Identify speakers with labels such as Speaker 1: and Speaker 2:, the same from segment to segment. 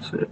Speaker 1: Sip.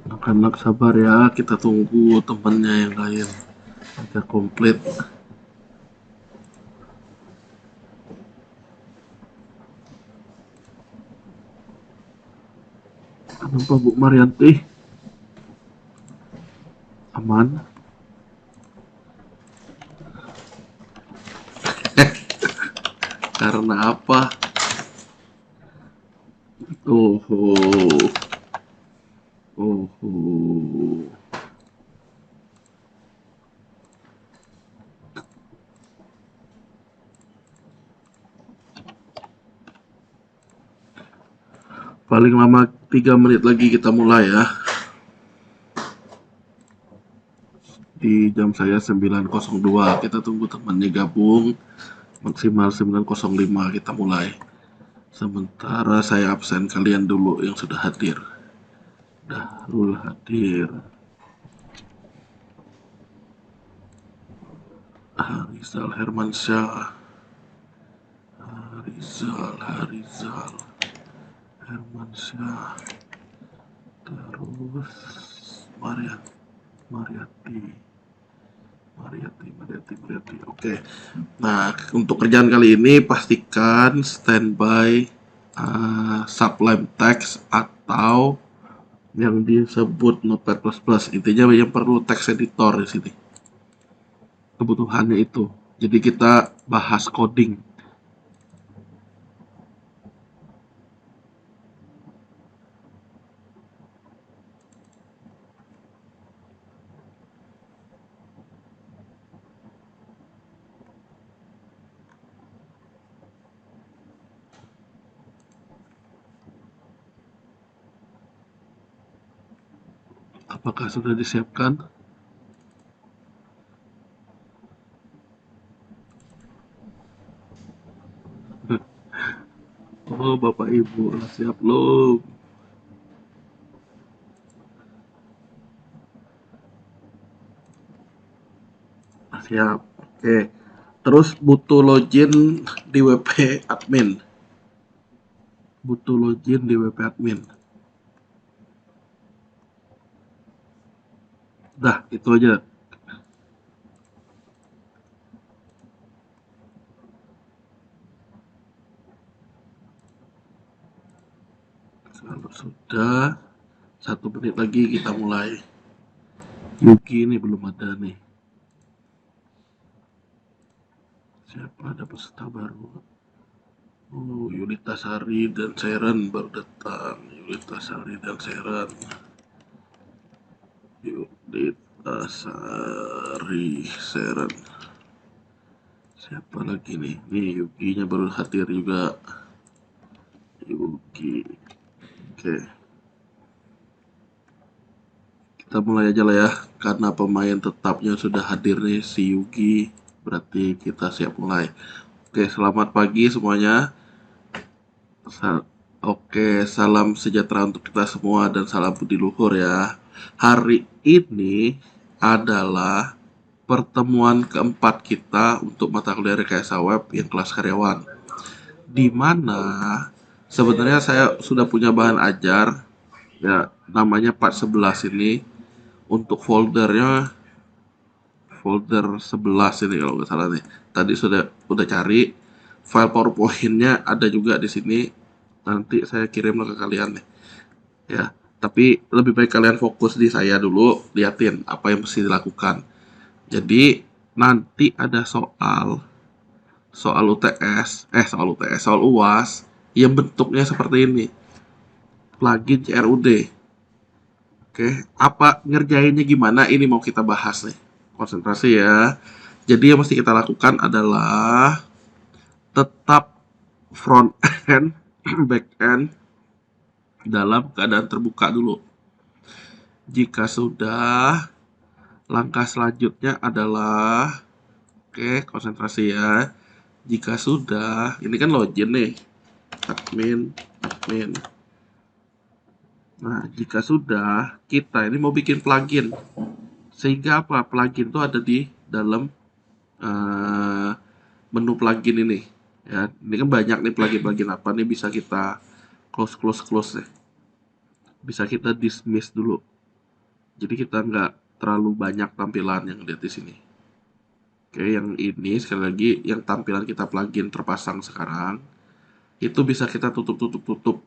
Speaker 1: Anak-anak sabar ya, kita tunggu temannya yang lain agar komplit. Kenapa Bu Marianti? Aman? Karena apa? Oh, oh. Paling lama 3 menit lagi kita mulai ya. Di jam saya 9.02, kita tunggu temannya gabung. Maksimal 9.05 kita mulai. Sementara saya absen kalian dulu yang sudah hadir. Dahrul hadir. Harizal Hermansyah. Harizal Hermansyah. Terus Mariati. Oke. Nah, untuk kerjaan kali ini pastikan standby sublime text atau yang disebut Notepad++. Intinya yang perlu text editor di sini. Kebutuhannya itu. Jadi kita bahas coding. Apakah sudah disiapkan? Oh, Bapak Ibu, siap belum? Siap. Oke. Terus butuh login di WP admin. Butuh login di WP admin. Dah, itu aja. Kalau sudah, 1 menit lagi kita mulai. Yuki ini belum ada nih. Siapa ada peserta baru? Oh, Yulita Sari dan Seren baru datang. Yulita Sari dan Seren. Yulita Sari Seren. Siapa lagi nih? Nih Yukinya baru hadir juga. Yuki. Oke. Kita mulai aja lah ya. Karena pemain tetapnya sudah hadir nih si Yuki. Berarti kita siap mulai. Oke, selamat pagi semuanya. Oke, salam sejahtera untuk kita semua dan salam budi luhur ya. Hari ini adalah pertemuan keempat kita untuk mata kuliah rekayasa web yang kelas karyawan. Di mana sebenarnya saya sudah punya bahan ajar ya, namanya part 11 ini. Untuk folder 11 ini kalau nggak salah nih. Tadi udah cari file PowerPoint-nya, ada juga di sini. Nanti saya kirim ke kalian nih. Ya, tapi lebih baik kalian fokus di saya dulu, liatin apa yang mesti dilakukan. Jadi nanti ada soal UTS, soal UAS yang bentuknya seperti ini, plugin CRUD. Oke, apa ngerjainnya gimana? Ini mau kita bahas nih. Konsentrasi ya. Jadi yang mesti kita lakukan adalah tetap front end, back end dalam keadaan terbuka dulu. Jika sudah, langkah selanjutnya adalah oke, konsentrasi ya. Jika sudah, ini kan login nih. Admin. Nah, jika sudah, kita ini mau bikin plugin. Sehingga apa? Plugin itu ada di dalam eh, menu plugin ini. Ya, ini kan banyak nih plugin-plugin apa nih bisa kita close nih. Bisa kita dismiss dulu. Jadi kita nggak terlalu banyak tampilan yang ada di sini. Oke, yang ini sekali lagi yang tampilan kita plugin terpasang sekarang itu bisa kita tutup.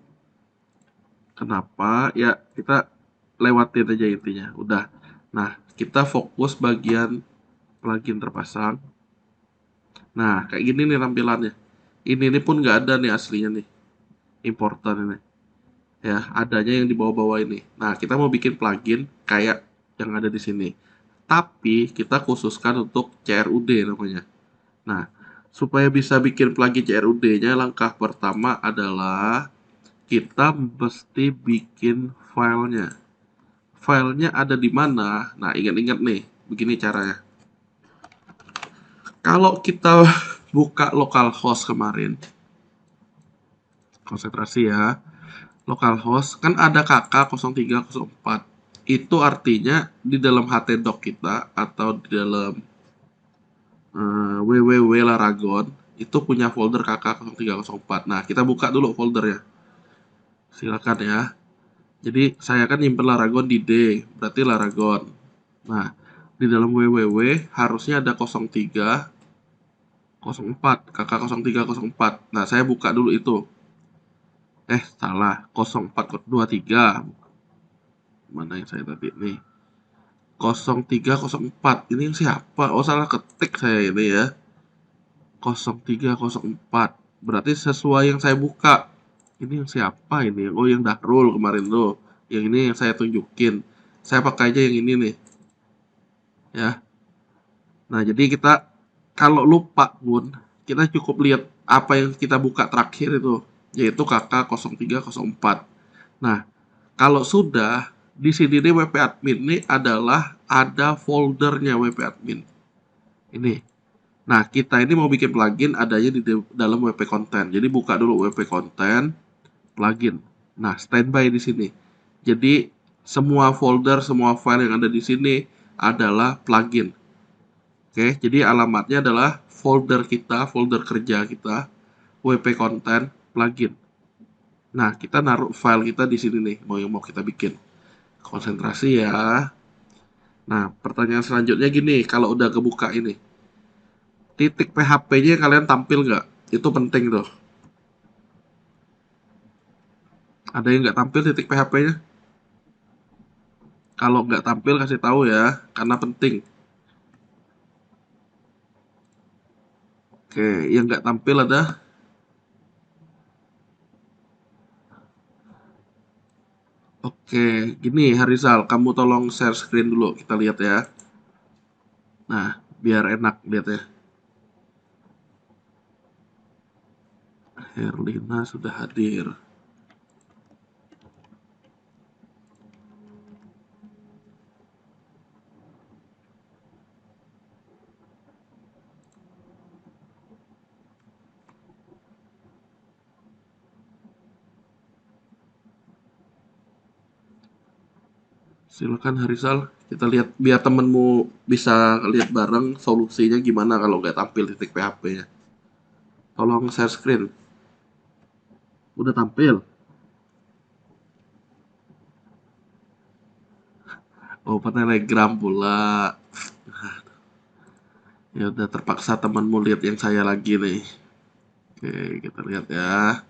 Speaker 1: Kenapa? Ya kita lewatin aja intinya. Udah. Nah, kita fokus bagian plugin terpasang. Nah, kayak gini nih tampilannya. Ini pun nggak ada nih aslinya nih. Importer ini. Ya, adanya yang di bawah-bawah ini. Nah, kita mau bikin plugin kayak yang ada di sini. Tapi kita khususkan untuk CRUD namanya. Nah, supaya bisa bikin plugin CRUD-nya, langkah pertama adalah kita mesti bikin filenya. Filenya ada di mana? Nah, ingat-ingat nih, begini caranya. Kalau kita buka localhost kemarin, konsentrasi ya, localhost kan ada KK0304. Itu artinya di dalam htdoc kita atau di dalam www Laragon itu punya folder KK0304. Nah, kita buka dulu foldernya. Silakan ya. Jadi saya kan nyimpen Laragon di D, berarti Laragon. Nah, di dalam www harusnya ada 0304, KK0304. Nah, saya buka dulu itu. Salah, 0423. Mana yang saya tadi nih? 0304. Ini yang siapa? Oh, salah ketik saya ini ya. 0304. Berarti sesuai yang saya buka. Ini yang siapa ini? Oh, yang Dahrul kemarin tuh. Yang ini yang saya tunjukin. Saya pakai aja yang ini nih. Ya. Nah, jadi kita kalau lupa pun kita cukup lihat apa yang kita buka terakhir itu, yaitu KK0304. Nah, kalau sudah di sini nih WP admin ini adalah ada foldernya WP admin. Ini. Nah, kita ini mau bikin plugin adanya di dalam WP content. Jadi buka dulu WP content plugin. Nah, standby di sini. Jadi semua folder, semua file yang ada di sini adalah plugin. Oke, jadi alamatnya adalah folder kita, folder kerja kita, WP content plugin. Nah, kita naruh file kita di sini nih, mau kita bikin. Konsentrasi ya. Nah, pertanyaan selanjutnya gini, kalau udah kebuka ini, titik PHP-nya kalian tampil nggak? Itu penting tuh. Ada yang nggak tampil titik PHP-nya? Kalau nggak tampil kasih tahu ya, karena penting. Oke, yang nggak tampil ada. Oke, gini Harizal, kamu tolong share screen dulu, kita lihat ya. Nah, biar enak lihat ya. Herlina sudah hadir. Silakan Harizal, kita lihat biar temenmu bisa lihat bareng solusinya gimana kalau nggak tampil titik PHP-nya. Tolong share screen. Udah tampil. Oh, Telegram pula. Ya udah terpaksa temanmu lihat yang saya lagi nih. Oke, kita lihat ya.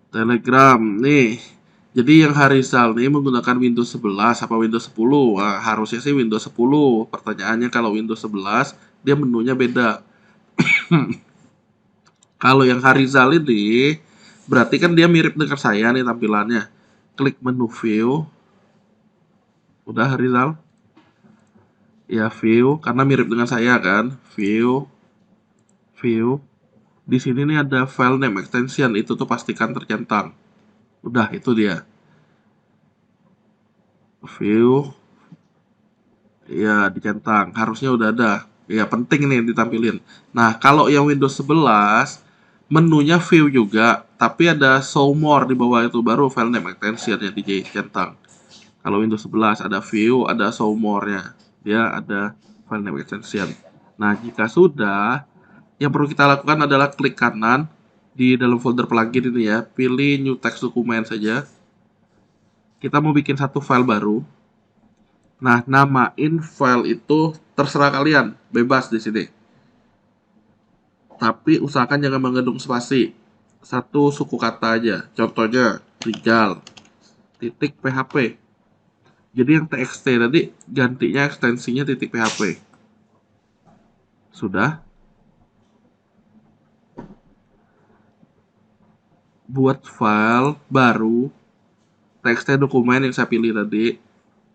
Speaker 1: Telegram nih. Jadi yang Harizal nih menggunakan Windows 11 apa Windows 10? Wah, harusnya sih Windows 10. Pertanyaannya kalau Windows 11 dia menunya beda. Kalau yang Harizal ini Berarti kan dia mirip dengan saya nih tampilannya. Klik menu view. Udah Rizal? Ya view, karena mirip dengan saya kan. View, view. Di sini nih ada file name extension, itu tuh pastikan tercentang. Udah, itu dia. View, ya dicentang. Harusnya udah ada. Ya penting nih ditampilin. Nah, kalau yang Windows 11, menunya view juga, tapi ada show more di bawah itu, baru file name extension yang dicentang. Kalau Windows 11 ada view, ada show more-nya. Dia ada file name extension. Nah, jika sudah, yang perlu kita lakukan adalah klik kanan di dalam folder plugin ini ya, pilih new text document saja. Kita mau bikin satu file baru. Nah, namain file itu terserah kalian, bebas di sini. Tapi usahakan jangan mengandung spasi. Satu suku kata aja. Contohnya Rijal titik PHP. Jadi yang txt tadi gantinya ekstensinya titik PHP. Sudah. Buat file baru txt dokumen yang saya pilih tadi,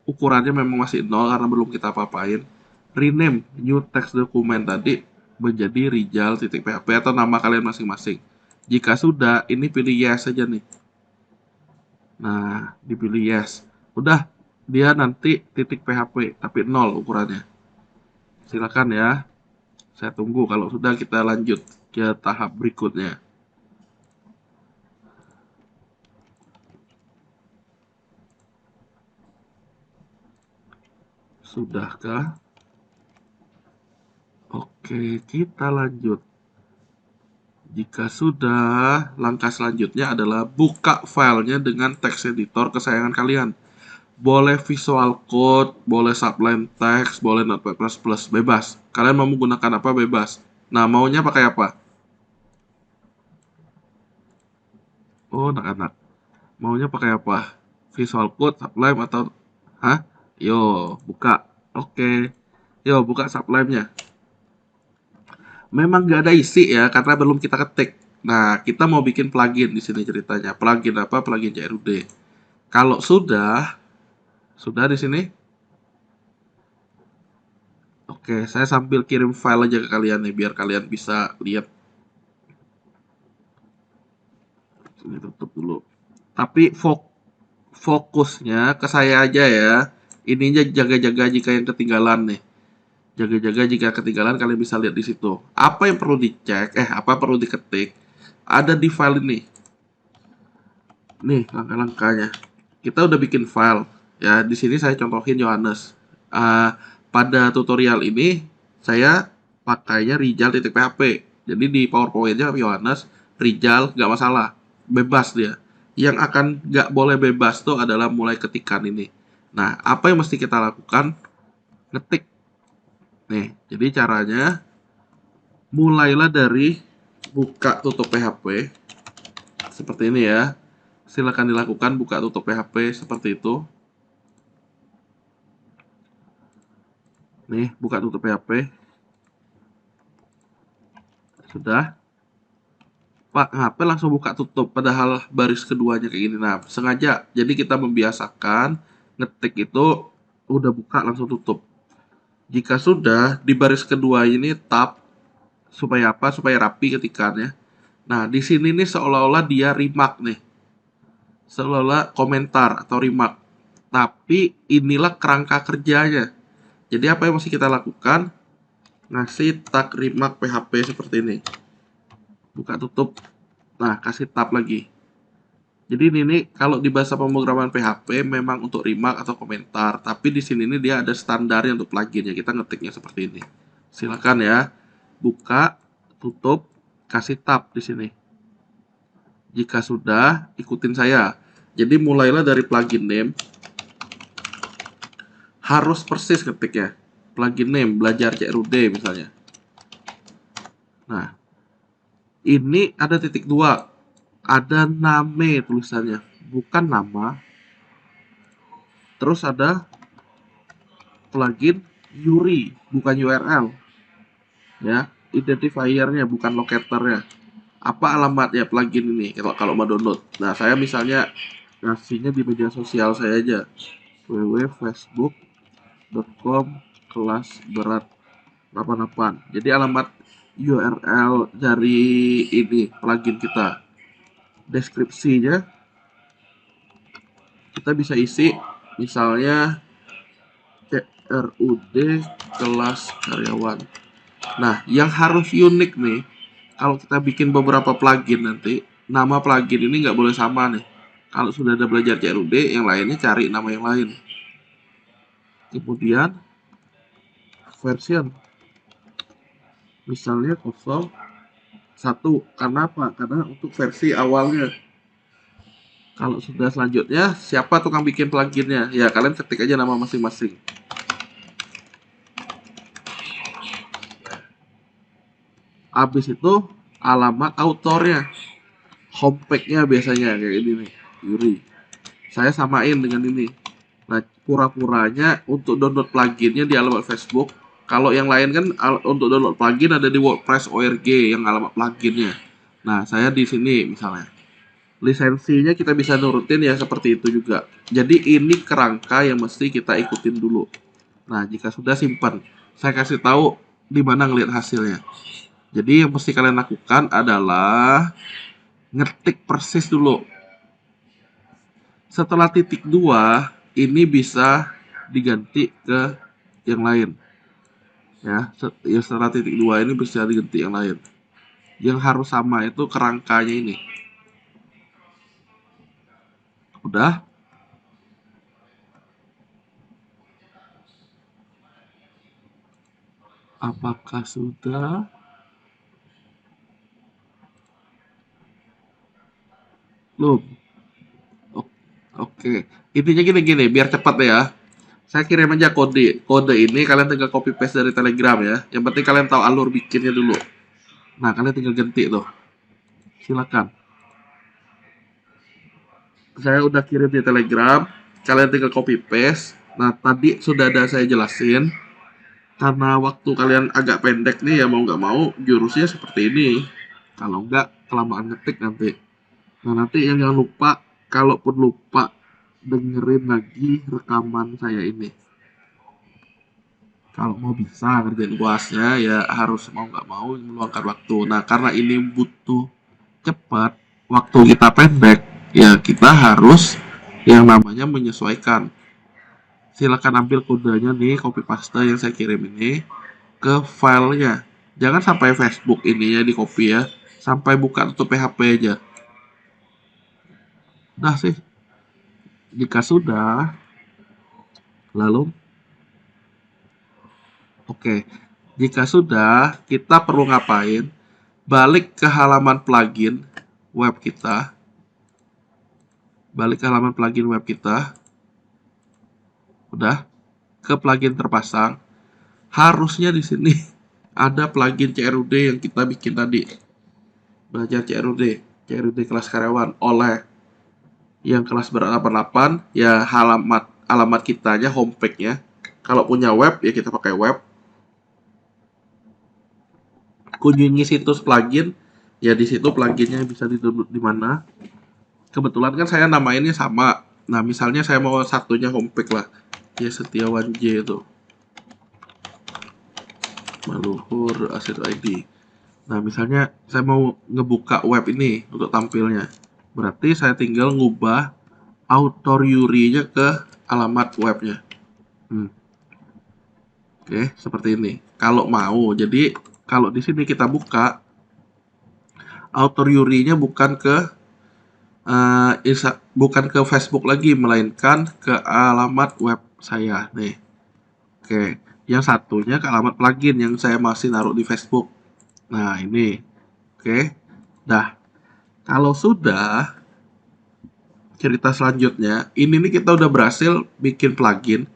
Speaker 1: ukurannya memang masih 0 karena belum kita apa-apain. Rename new text dokumen tadi menjadi Rijal.php atau nama kalian masing-masing. Jika sudah, ini pilih yes saja nih. Nah, dipilih yes. Udah, dia nanti titik PHP, tapi 0 ukurannya. Silakan ya. Saya tunggu, kalau sudah kita lanjut ke tahap berikutnya. Sudahkah? Oke, kita lanjut. Jika sudah, langkah selanjutnya adalah buka filenya dengan text editor kesayangan kalian. Boleh Visual Code, boleh Sublime Text, boleh Notepad++, bebas. Kalian mau menggunakan apa bebas. Nah, maunya pakai apa? Oh, anak-anak. Maunya pakai apa? Visual Code, Sublime atau hah? Yo, buka. Oke. Yo, buka Sublime-nya. Memang nggak ada isi ya karena belum kita ketik. Nah, kita mau bikin plugin di sini ceritanya. Plugin apa? Plugin JRUD. Kalau sudah di sini. Oke, saya sambil kirim file aja ke kalian nih biar kalian bisa lihat. Ini tutup dulu. Tapi fokusnya ke saya aja ya. Ininya jaga-jaga jika yang ketinggalan nih. Jaga-jaga jika ketinggalan kalian bisa lihat di situ. Apa yang perlu dicek? Apa perlu diketik? Ada di file ini. Nih langkah-langkahnya. Kita udah bikin file. Ya, di sini saya contohin Yohanes. Uh, Pada tutorial ini saya pakainya Rijal.php. Jadi di PowerPoint-nya Yohanes, Rijal nggak masalah, bebas dia. Yang akan nggak boleh bebas tuh adalah mulai ketikan ini. Nah, apa yang mesti kita lakukan? Ngetik. Nih, jadi caranya mulailah dari buka tutup PHP seperti ini ya. Silakan dilakukan buka tutup PHP seperti itu. Nih, buka tutup PHP. Sudah. Pak, HP langsung buka tutup padahal baris keduanya kayak gini. Nah, sengaja. Jadi kita membiasakan ngetik itu udah buka langsung tutup. Jika sudah di baris kedua ini tab supaya apa? Supaya rapi ketikannya. Nah, di sini nih seolah-olah dia remark nih. Seolah-olah komentar atau remark. Tapi inilah kerangka kerjanya. Jadi apa yang mesti kita lakukan? Ngasih tag remark PHP seperti ini. Buka tutup. Nah, kasih tab lagi. Jadi ini kalau di bahasa pemrograman PHP memang untuk remark atau komentar, tapi di sini ini dia ada standarnya untuk plugin ya. Kita ngetiknya seperti ini. Silakan ya. Buka, tutup, kasih tab di sini. Jika sudah, ikutin saya. Jadi mulailah dari plugin name. Harus persis ketiknya. Plugin name, belajar CRUD misalnya. Nah, ini ada titik dua. Ada name tulisannya. Bukan nama. Terus ada plugin URI, bukan URL. Ya, identifiernya bukan locatornya. apa alamatnya plugin ini kalau mau download. Nah, saya misalnya ngasihnya di media sosial saya aja, www.facebook.com/berat88. Jadi alamat URL dari ini plugin kita. Deskripsinya kita bisa isi misalnya CRUD kelas karyawan. Nah, yang harus unik nih, kalau kita bikin beberapa plugin nanti, nama plugin ini nggak boleh sama nih. Kalau sudah ada belajar CRUD, yang lainnya cari nama yang lain. Kemudian version, misalnya 01. Karena apa? Karena untuk versi awalnya. Kalau sudah selanjutnya, siapa tukang bikin pluginnya? Ya, kalian ketik aja nama masing-masing. Habis itu alamat autornya, homepage-nya biasanya kayak ini nih, Yuri. Saya samain dengan ini. Nah, pura-puranya untuk download pluginnya di alamat Facebook. Kalau yang lain kan untuk download plugin ada di WordPress org yang alamat pluginnya. Nah, saya di sini misalnya. Lisensinya kita bisa nurutin ya seperti itu juga. Jadi ini kerangka yang mesti kita ikutin dulu. Nah, jika sudah simpan, saya kasih tahu di mana ngelihat hasilnya. Jadi yang mesti kalian lakukan adalah ngetik persis dulu. Setelah titik 2, ini bisa diganti ke yang lain. Ya, setelah titik 2 ini bisa diganti yang lain. Yang harus sama itu kerangkanya ini. Udah? Apakah sudah? Belum. Oke. Intinya gini-gini, biar cepat ya. Saya kirim aja kode. Kode ini kalian tinggal copy paste dari Telegram ya. Yang penting kalian tahu alur bikinnya dulu. Nah, kalian tinggal ganti tuh. Silakan. Saya udah kirim di Telegram. Kalian tinggal copy paste. Nah, tadi sudah ada saya jelasin. Karena waktu kalian agak pendek nih ya mau nggak mau jurusnya seperti ini. Kalau nggak kelamaan ngetik nanti. Nah, nanti yang jangan lupa, kalaupun lupa, dengerin lagi rekaman saya ini. Kalau mau bisa ngerjain UASnya ya harus mau nggak mau meluangkan waktu. Nah, karena ini butuh cepat, waktu kita pendek, ya kita harus yang namanya menyesuaikan. Silakan ambil kodenya nih, copy paste yang saya kirim ini ke filenya. Jangan sampai Facebook ininya di copy ya, sampai buka tutup PHP aja. Nah sih, jika sudah, lalu oke. Jika sudah, kita perlu ngapain? Balik ke halaman plugin web kita. Balik ke halaman plugin web kita. Udah, ke plugin terpasang. Harusnya di sini ada plugin CRUD yang kita bikin tadi. Belajar CRUD kelas karyawan oleh yang kelas berat 88 ya alamat kitanya homepage-nya. Kalau punya web ya kita pakai web. Kunjungi situs plugin ya, di situ pluginnya bisa di-download di mana. Kebetulan kan saya namainnya sama. Nah, misalnya saya mau satunya homepage lah. Ya Setiawan J itu. Maluhur Asir ID. Nah, misalnya saya mau ngebuka web ini untuk tampilnya. Berarti saya tinggal ngubah author URI-nya ke alamat webnya. Oke, seperti ini. Kalau mau, jadi kalau di sini kita buka, author URI-nya bukan ke Facebook lagi, melainkan ke alamat web saya nih. Oke, yang satunya ke alamat plugin yang saya masih naruh di Facebook. Nah, ini. Oke. Dah. Kalau sudah, cerita selanjutnya, ini nih kita udah berhasil bikin plugin.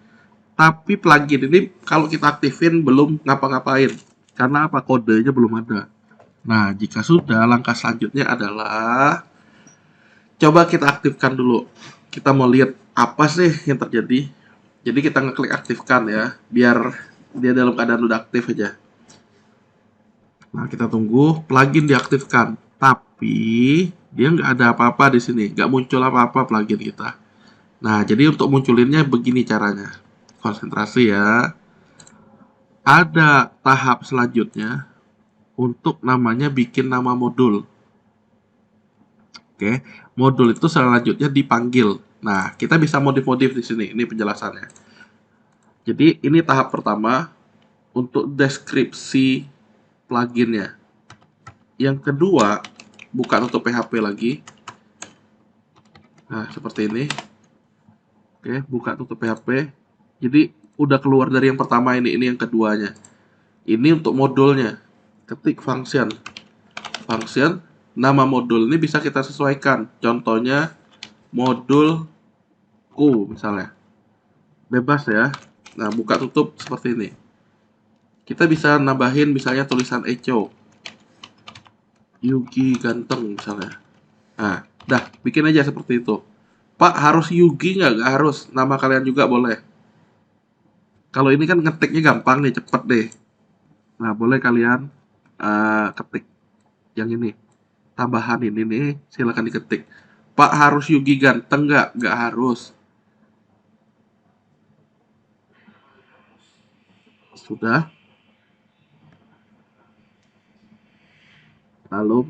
Speaker 1: Tapi plugin ini kalau kita aktifin belum ngapa-ngapain. Karena apa? Kodenya belum ada. Nah, jika sudah, langkah selanjutnya adalah coba kita aktifkan dulu. Kita mau lihat apa sih yang terjadi. Jadi kita ngeklik aktifkan ya, biar dia dalam keadaan udah aktif aja. Nah, kita tunggu plugin diaktifkan. Tapi tapi dia nggak ada apa-apa di sini, nggak muncul apa-apa plugin kita. Nah, jadi untuk munculinnya begini caranya. Konsentrasi ya. Ada tahap selanjutnya untuk namanya bikin nama modul. Oke, modul itu selanjutnya dipanggil. Nah, kita bisa modif-modif di sini. Ini penjelasannya. Jadi, ini tahap pertama untuk deskripsi pluginnya. Yang kedua, buka tutup PHP lagi. Nah, seperti ini. Oke, buka tutup PHP. Jadi, udah keluar dari yang pertama ini yang keduanya. Ini untuk modulnya. Ketik function. Function, nama modul ini bisa kita sesuaikan. Contohnya, modul ku misalnya. Bebas ya. Nah, buka tutup seperti ini. Kita bisa nambahin misalnya tulisan Echo. Yugi ganteng misalnya. Nah, dah, bikin aja seperti itu. Pak, harus Yugi nggak? Nggak harus. Nama kalian juga boleh. Kalau ini kan ngetiknya gampang nih, cepet deh. Nah, boleh kalian ketik yang ini. Tambahan ini nih, silakan diketik. Pak, harus Yugi ganteng nggak? Nggak harus. Sudah. Lalu,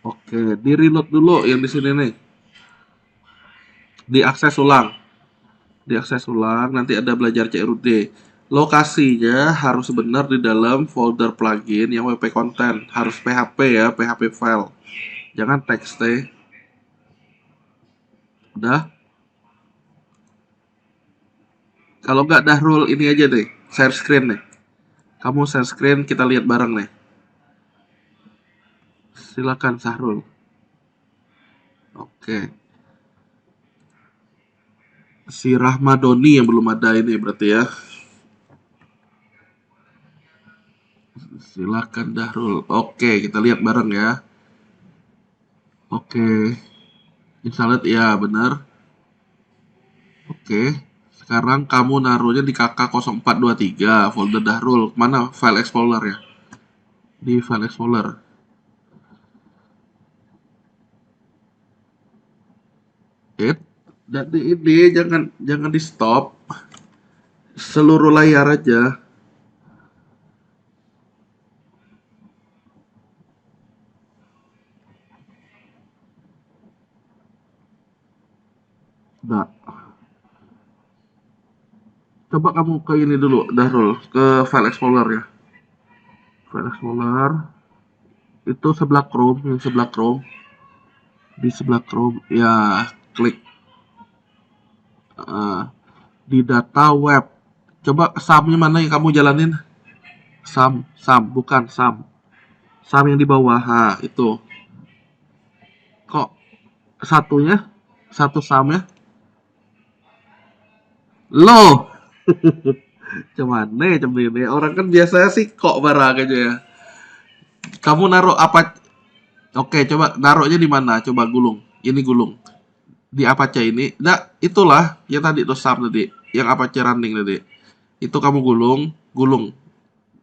Speaker 1: oke, di reload dulu yang di sini nih. Diakses ulang. Diakses ulang, nanti ada belajar CRUD. Lokasinya harus benar di dalam folder plugin yang WP content. Harus PHP ya, PHP file. Jangan txt. Udah. Kalau nggak Dahrul ini aja deh, share screen nih. Kamu share screen, kita lihat bareng nih. Silakan Sahrul. Oke. Si Rahmadoni yang belum ada ini berarti ya. Silakan Dahrul. Oke, kita lihat bareng ya. Oke. Installed ya, benar. Oke. Sekarang kamu naruhnya di KK0423 folder Dahrul. Mana file explorer ya? Di file explorer. Dan ini jangan jangan di stop. Seluruh layar aja. Nah, coba kamu ke ini dulu, Dahrul, ke file explorer ya. File explorer itu sebelah Chrome, yang sebelah Chrome, di sebelah Chrome ya, klik eh, di data web. Coba SAM-nya mana yang kamu jalanin? SAM, bukan SAM. SAM yang di bawah, itu. Kok satunya, satu SAM-nya? Loh, cuman nih, cuman ini. Orang kan biasanya sih kok barang aja ya. Kamu naruh apa? Oke, coba naruhnya di mana? Coba gulung. Ini gulung. Di Apache ini. Nah, itulah yang tadi tuh SAM tadi. Yang Apache running tadi. Itu kamu gulung, gulung.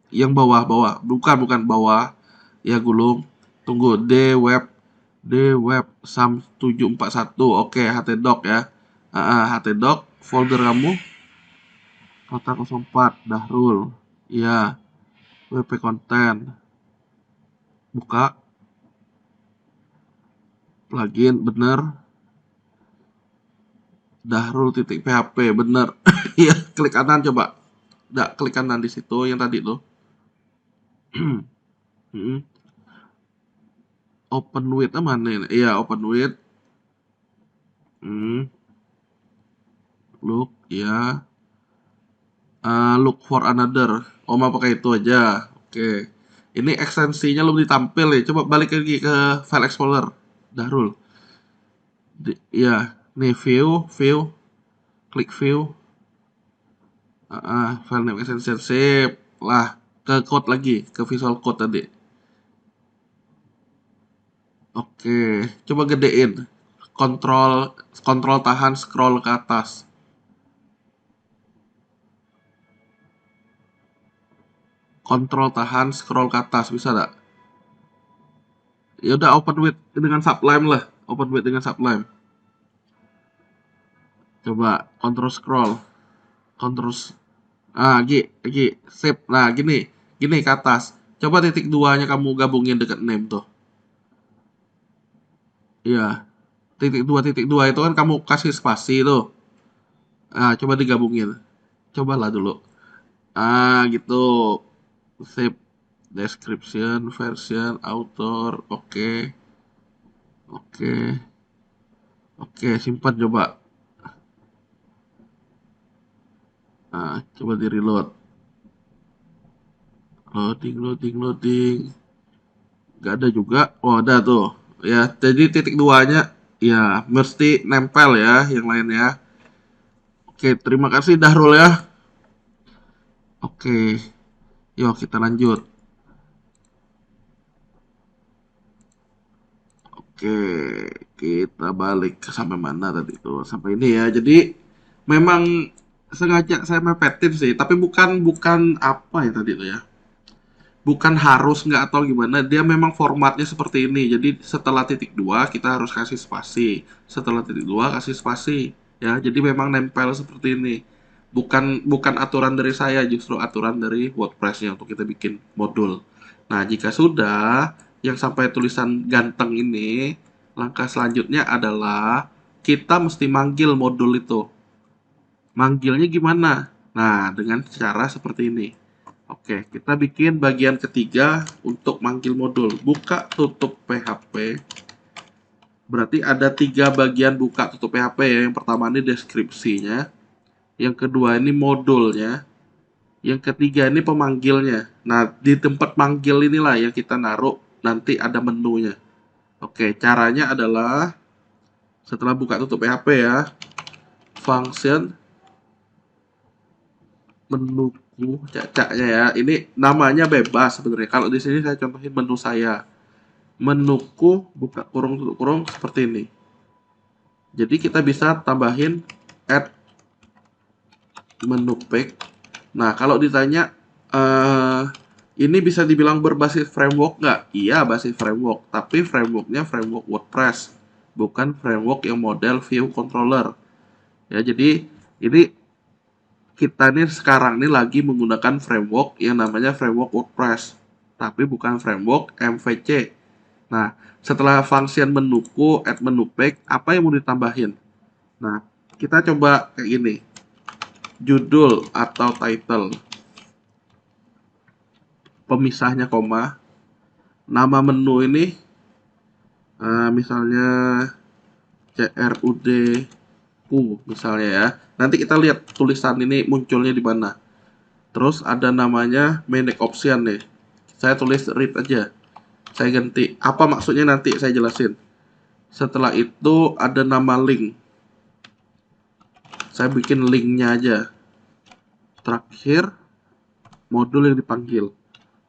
Speaker 1: Yang bawah-bawah. Bukan bawah. Ya gulung. Tunggu. D web SAM 741. Oke, htdoc ya. Htdoc. Folder kamu. Kota 04. Dahrul. Ya. WP content. Buka. Plugin. Bener. Dahrul titik PHP. Bener. Iya, klik kanan coba. Nggak, klik kanan di situ yang tadi tuh. Mm. Open with mana ini? Iya, open with. Hmm, look, ya. Look for another. Oh, mau pakai itu aja. Oke. Ini ekstensinya belum ditampil ya. Coba balik lagi ke file explorer. Dahrul. Ya, nih view, klik view. File name extension save. Lah, ke code lagi, ke visual code tadi. Oke, coba gedein. Kontrol kontrol tahan scroll ke atas. Kontrol tahan, scroll ke atas, bisa nggak? Ya udah open with dengan Sublime lah, open with dengan Sublime. Coba kontrol scroll, kontrol lagi save. Nah, gini, gini ke atas. Coba titik duanya kamu gabungin dekat name tuh. Iya, titik dua itu kan kamu kasih spasi tuh. Ah, coba digabungin. Cobalah dulu. Ah, gitu. Save description, version, author. Oke. Oke. Oke, simpan coba. Nah, coba di reload. Loading, loading, loading. Gak ada juga. Oh, ada tuh. Ya, jadi titik duanya ya mesti nempel ya yang lainnya. Oke, terima kasih Dahrul ya. Oke, yuk kita lanjut. Oke, kita balik ke sampai mana tadi tuh? Sampai ini ya. Jadi memang sengaja saya mepetin sih, tapi bukan bukan apa ya tadi tuh ya. Bukan harus nggak atau gimana, dia memang formatnya seperti ini. Jadi setelah titik dua kita harus kasih spasi. Setelah titik dua kasih spasi. Ya, jadi memang nempel seperti ini. Bukan bukan aturan dari saya, justru aturan dari WordPress-nya untuk kita bikin modul. Nah, jika sudah yang sampai tulisan ganteng ini, langkah selanjutnya adalah kita mesti manggil modul itu. Manggilnya gimana? Nah, dengan cara seperti ini. Oke, kita bikin bagian ketiga untuk manggil modul. Buka tutup PHP. Berarti ada tiga bagian buka tutup PHP ya. Yang pertama ini deskripsinya. Yang kedua ini modulnya. Yang ketiga ini pemanggilnya. Nah, di tempat manggil inilah yang kita naruh nanti ada menunya. Oke, caranya adalah setelah buka tutup PHP ya. Function menuku cacaknya ya. Ini namanya bebas sebenarnya. Kalau di sini saya contohin menu saya. Menuku buka kurung tutup kurung seperti ini. Jadi kita bisa tambahin add menu pack. Nah, kalau ditanya ini bisa dibilang berbasis framework nggak? Iya, basis framework. Tapi frameworknya framework WordPress, bukan framework yang model view controller. Ya, jadi ini kita nih sekarang ini lagi menggunakan framework yang namanya framework WordPress, tapi bukan framework MVC. Nah, setelah function menuku, add menu pack, apa yang mau ditambahin? Nah, kita coba kayak gini. Judul atau title. Pemisahnya koma. Nama menu ini misalnya CRUD Q misalnya ya. Nanti kita lihat tulisan ini munculnya di mana. Terus ada namanya manage option nih. Saya tulis read aja. Saya ganti. Apa maksudnya nanti saya jelasin. Setelah itu ada nama link. Saya bikin linknya aja. Terakhir modul yang dipanggil.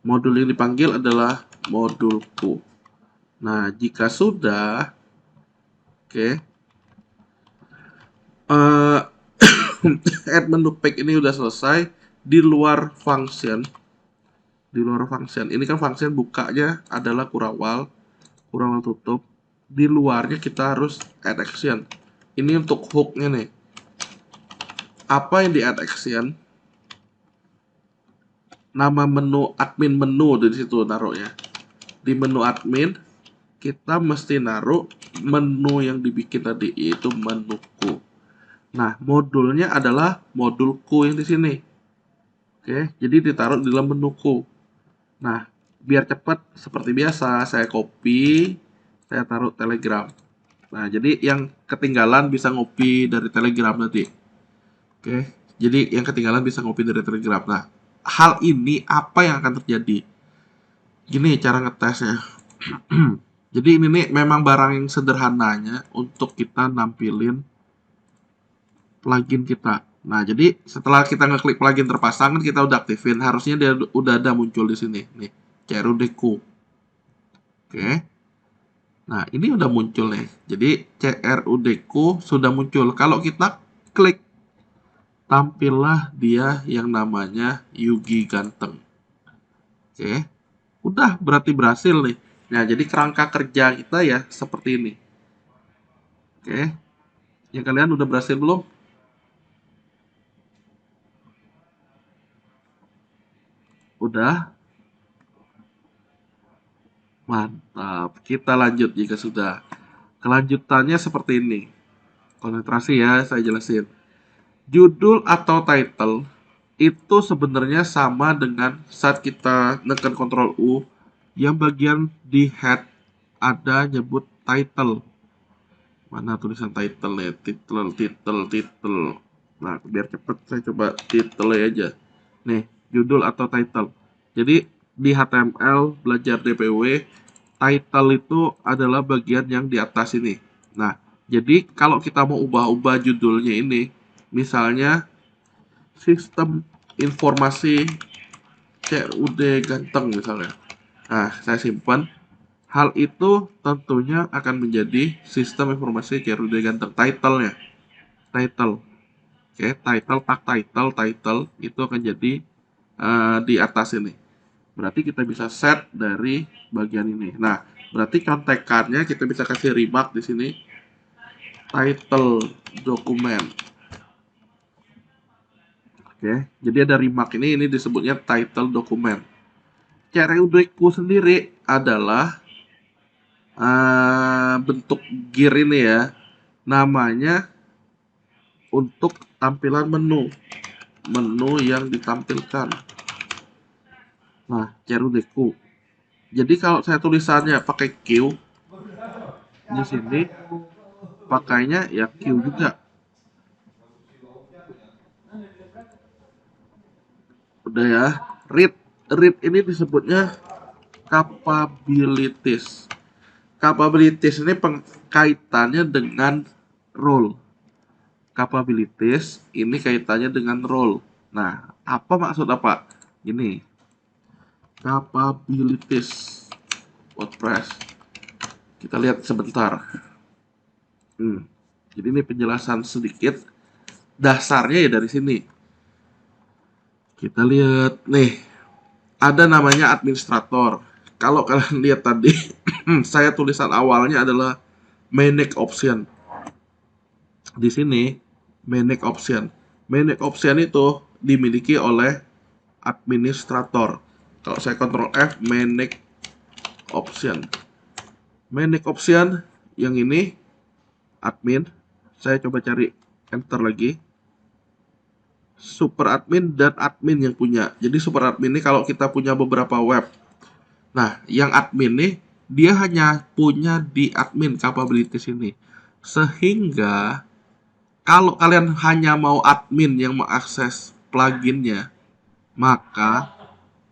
Speaker 1: Modul yang dipanggil adalah modulku. Nah, jika sudah, oke, uh, add menu pack ini udah selesai. Di luar function, ini kan function bukanya adalah kurawal tutup. Di luarnya kita harus add action. Ini untuk hooknya nih. Apa yang di add action? Nama menu admin menu di situ naruhnya. Di menu admin kita mesti naruh menu yang dibikin tadi, yaitu menuku. Nah, modulnya adalah modulku yang di sini. Oke, jadi ditaruh di dalam menuku. Nah, biar cepat seperti biasa, saya copy, saya taruh Telegram. Nah, jadi yang ketinggalan bisa ngopi dari Telegram nanti. Oke, jadi yang ketinggalan bisa ngopi dari Telegram. Nah, hal ini apa yang akan terjadi? Gini cara ngetesnya. Jadi ini nih memang barang yang sederhananya untuk kita nampilin plugin kita. Nah, jadi setelah kita ngeklik plugin terpasang kan kita udah aktifin, harusnya dia udah ada muncul di sini nih, CRUDQ. Oke. Nah, ini udah muncul nih. Jadi CRUDQ sudah muncul. Kalau kita klik, tampillah dia yang namanya Yugi Ganteng. Oke, udah berarti berhasil nih. Nah, jadi kerangka kerja kita ya seperti ini. Oke, yang kalian udah berhasil belum? Udah? Mantap. Kita lanjut jika sudah. Kelanjutannya seperti ini. Konsentrasi ya, saya jelasin. Judul atau title itu sebenarnya sama dengan saat kita neken Ctrl U yang bagian di head ada nyebut title. Mana tulisan title ya? Title. Nah, biar cepet saya coba title aja. Nih, judul atau title. Jadi di HTML belajar DPW, title itu adalah bagian yang di atas ini. Nah, jadi kalau kita mau ubah-ubah judulnya ini, misalnya sistem informasi CUD Ganteng misalnya. Nah, saya simpan. Hal itu tentunya akan menjadi sistem informasi CUD Ganteng. Title-nya. Title. Oke, title itu akan jadi di atas ini. Berarti kita bisa set dari bagian ini. Nah, berarti contekannya kita bisa kasih remark di sini. Title dokumen. Oke, jadi ada remark ini disebutnya title dokumen. CRUD-ku sendiri adalah bentuk gear ini ya. Namanya untuk tampilan menu. Menu yang ditampilkan. Nah, CRUD-ku. Jadi kalau saya tulisannya pakai Q di sini pakainya ya Q juga. Udah ya. Read ini disebutnya capabilities. Capabilities ini kaitannya dengan role. Capabilities ini kaitannya dengan role. Nah, apa maksud apa? Ini capabilities WordPress. Kita lihat sebentar. Jadi ini penjelasan sedikit. Dasarnya ya dari sini. Kita lihat nih, ada namanya administrator. Kalau kalian lihat tadi, saya tulisan awalnya adalah manage option. Di sini manage option. Manage option itu dimiliki oleh administrator. Kalau saya Ctrl F, manage option. Manage option yang ini admin. Saya coba cari enter lagi. Super admin dan admin yang punya. Jadi super admin ini kalau kita punya beberapa web. Nah, yang admin nih dia hanya punya di admin capabilities ini. Sehingga kalau kalian hanya mau admin yang mengakses pluginnya, maka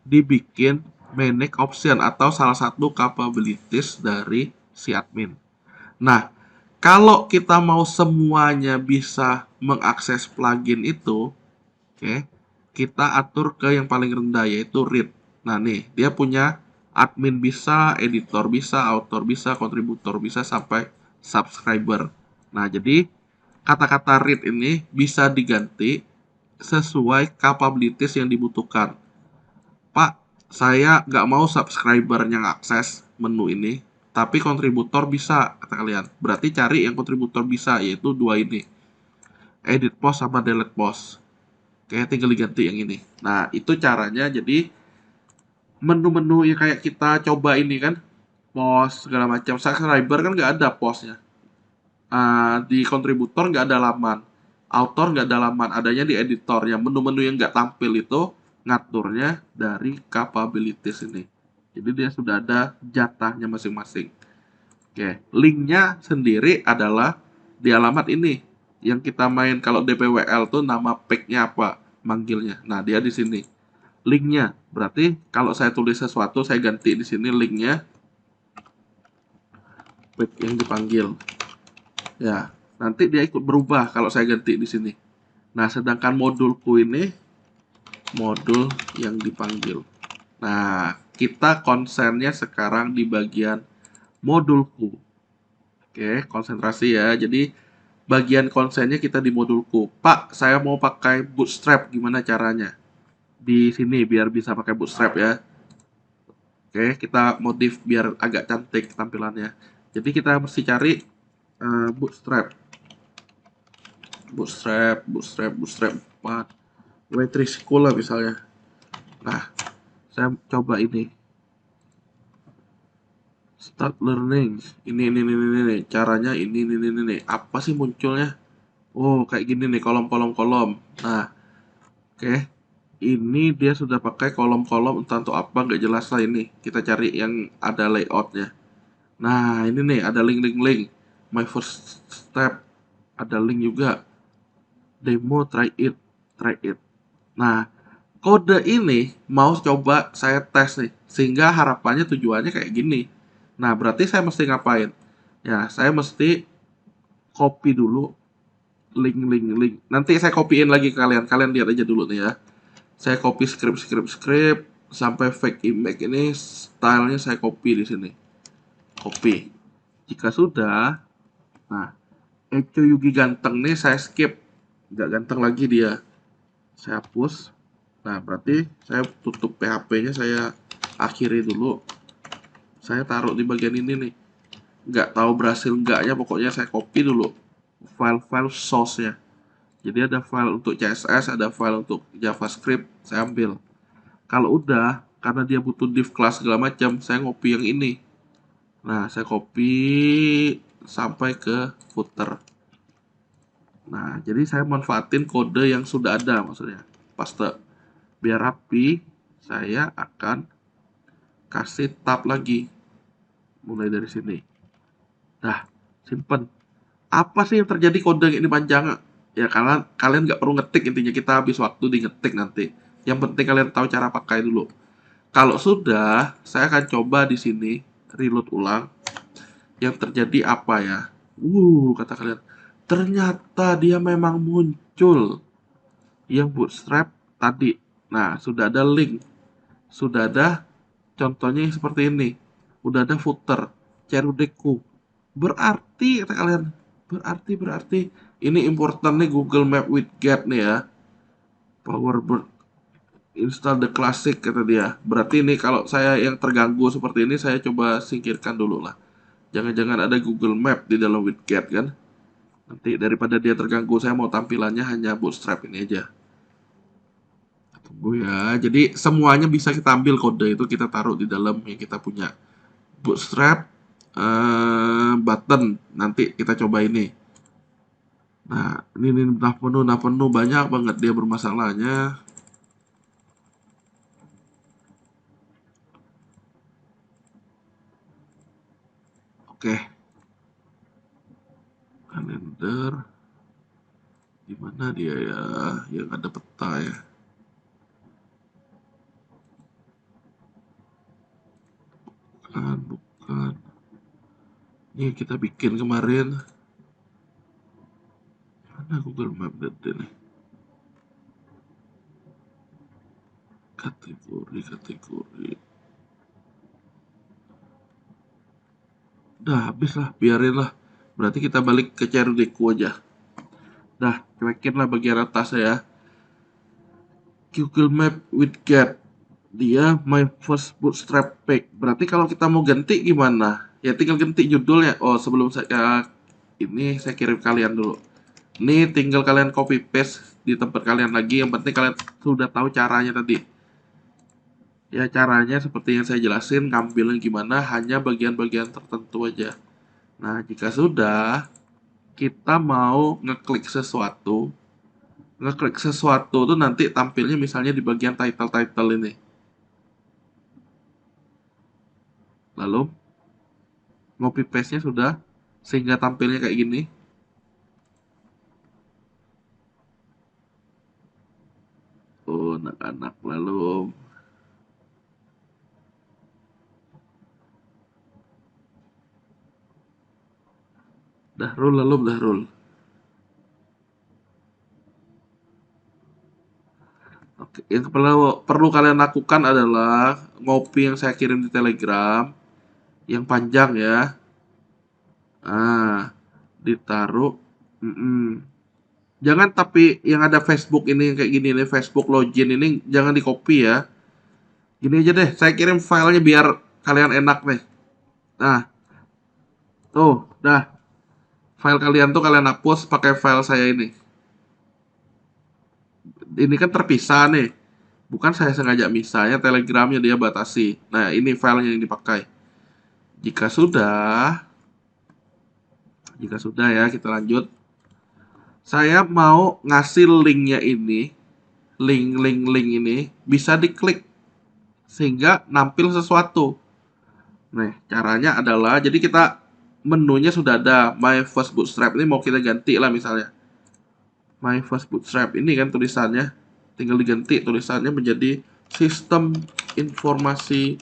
Speaker 1: dibikin manage option atau salah satu capabilities dari si admin. Nah, kalau kita mau semuanya bisa mengakses plugin itu, oke, kita atur ke yang paling rendah yaitu read. Nah, nih, dia punya admin bisa, editor bisa, author bisa, kontributor bisa sampai subscriber. Nah, jadi kata-kata read ini bisa diganti sesuai capabilities yang dibutuhkan. Pak, saya nggak mau subscribernya ngakses menu ini, tapi kontributor bisa, kata kalian. Berarti cari yang kontributor bisa, yaitu dua ini. Edit post sama delete post. Kayak tinggal diganti yang ini. Nah, itu caranya. Jadi, menu-menu ya kayak kita coba ini kan, post segala macam. Subscriber kan nggak ada postnya. Di kontributor nggak ada laman. Author nggak ada laman. Adanya di editor. Yang menu-menu yang nggak tampil itu ngaturnya dari capabilities ini. Jadi dia sudah ada jatahnya masing-masing. Oke, linknya sendiri adalah di alamat ini. Yang kita main kalau DPWL tuh nama pack-nya apa, manggilnya. Nah, dia di sini. Linknya, berarti kalau saya tulis sesuatu, saya ganti di sini linknya, pack yang dipanggil. Ya, nanti dia ikut berubah kalau saya ganti di sini. Nah, sedangkan modulku ini modul yang dipanggil. Nah, kita konsennya sekarang di bagian modulku. Oke, konsentrasi ya. Jadi bagian konsennya kita di modulku. Pak, saya mau pakai bootstrap, gimana caranya? Di sini biar bisa pakai bootstrap ya. Oke, kita modif biar agak cantik tampilannya. Jadi kita mesti cari bootstrap, bootstrap 4, W3 School lah misalnya. Nah, saya coba ini. Start learning. Ini. Caranya ini. Apa sih munculnya? Oh, kayak gini nih, kolom. Nah, oke. Ini dia sudah pakai kolom-kolom, entah untuk apa, nggak jelas lah ini. Kita cari yang ada layoutnya. Nah, ini nih, ada link. My first step. Ada link juga. Demo, try it. Nah, kode ini mau coba saya tes nih, sehingga harapannya tujuannya kayak gini. Nah, berarti saya mesti ngapain? Ya, saya mesti copy dulu link. Nanti saya copyin lagi ke kalian. Kalian lihat aja dulu nih ya. Saya copy script sampai fake image ini stylenya saya copy di sini. Copy. Jika sudah, nah, Echo Yugi ganteng nih saya skip. Nggak ganteng lagi dia. Saya hapus. Nah, berarti saya tutup PHP-nya, saya akhiri dulu. Saya taruh di bagian ini nih. Nggak tahu berhasil nggaknya, pokoknya saya copy dulu file-file source-nya. Jadi ada file untuk CSS, ada file untuk JavaScript, saya ambil. Kalau udah, karena dia butuh div class segala macam, saya ngopi yang ini. Nah, saya copy sampai ke footer. Nah, jadi saya manfaatin kode yang sudah ada maksudnya. Paste. Biar rapi, saya akan kasih tab lagi. Mulai dari sini. Dah, simpen. Apa sih yang terjadi kode ini panjang? Ya kalian nggak perlu ngetik, intinya kita habis waktu di ngetik nanti. Yang penting kalian tahu cara pakai dulu. Kalau sudah, saya akan coba di sini reload ulang. Yang terjadi apa ya? Kata kalian. Ternyata dia memang muncul yang bootstrap tadi. Nah, sudah ada link. Sudah ada contohnya yang seperti ini. Udah ada footer, Cerudeku. Berarti kata kalian, berarti ini important nih Google Map Widget nih ya. Powerbird install the classic kata dia. Berarti ini kalau saya yang terganggu seperti ini saya coba singkirkan dulu lah. Jangan-jangan ada Google Map di dalam widget kan? Nanti daripada dia terganggu, saya mau tampilannya hanya bootstrap ini aja. Tunggu ya. Jadi semuanya bisa kita ambil kode itu kita taruh di dalam yang kita punya. Bootstrap button. Nanti kita coba ini. Nah, ini udah penuh banyak banget dia bermasalahnya. Oke. Kalender. Gimana dia ya? Yang ada peta ya. Bukan. Ini kita bikin kemarin. Mana Google Map nih? Kategori. Udah habis lah, biarin lah. Berarti kita balik ke Cerudeku aja. Dah, cuekin lah bagian atas ya. Google Map Widget. Dia my first bootstrap page. Berarti kalau kita mau ganti gimana? Ya tinggal ganti judulnya. Oh, sebelum saya ini saya kirim kalian dulu. Ini tinggal kalian copy paste di tempat kalian lagi. Yang penting kalian sudah tahu caranya tadi. Ya caranya seperti yang saya jelasin, ngambilnya gimana, hanya bagian-bagian tertentu aja. Nah, jika sudah, kita mau ngeklik sesuatu. Ngeklik sesuatu tuh nanti tampilnya misalnya di bagian title ini. Lalu, copy paste-nya sudah, sehingga tampilnya kayak gini. Oh, anak-anak, lalu Dahrul. Oke, yang perlu kalian lakukan adalah ngopi yang saya kirim di Telegram, yang panjang ya. Ditaruh. Jangan, tapi yang ada Facebook ini kayak gini nih, Facebook login ini jangan di copy ya. Gini aja deh, saya kirim filenya biar kalian enak nih. Nah, tuh, dah. File kalian tuh kalian hapus pakai file saya ini. Ini kan terpisah nih. Bukan saya sengaja misalnya telegramnya dia batasi. Nah, ini filenya yang dipakai. Jika sudah, jika sudah ya, kita lanjut. Saya mau ngasih linknya ini, link ini bisa diklik sehingga nampil sesuatu. Nah, caranya adalah jadi kita menunya sudah ada My First Bootstrap ini mau kita ganti lah misalnya. My First Bootstrap ini kan tulisannya tinggal diganti tulisannya menjadi sistem informasi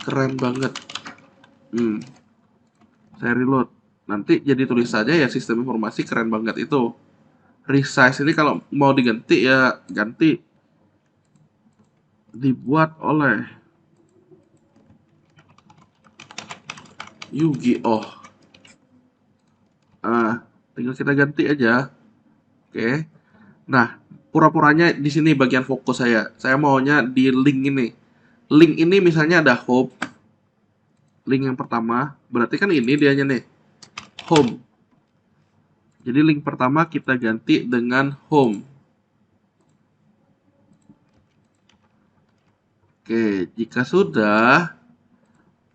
Speaker 1: keren banget. Saya reload. Nanti jadi tulisannya ya sistem informasi keren banget itu. Resize ini kalau mau diganti ya ganti. Dibuat oleh Yu-Gi-Oh. Tinggal kita ganti aja. Oke. Nah, pura-puranya di sini bagian fokus saya. Saya maunya di link ini. Link ini misalnya ada home. Link yang pertama, berarti kan ini dianya nih. Home. Jadi link pertama kita ganti dengan home. Oke, jika sudah,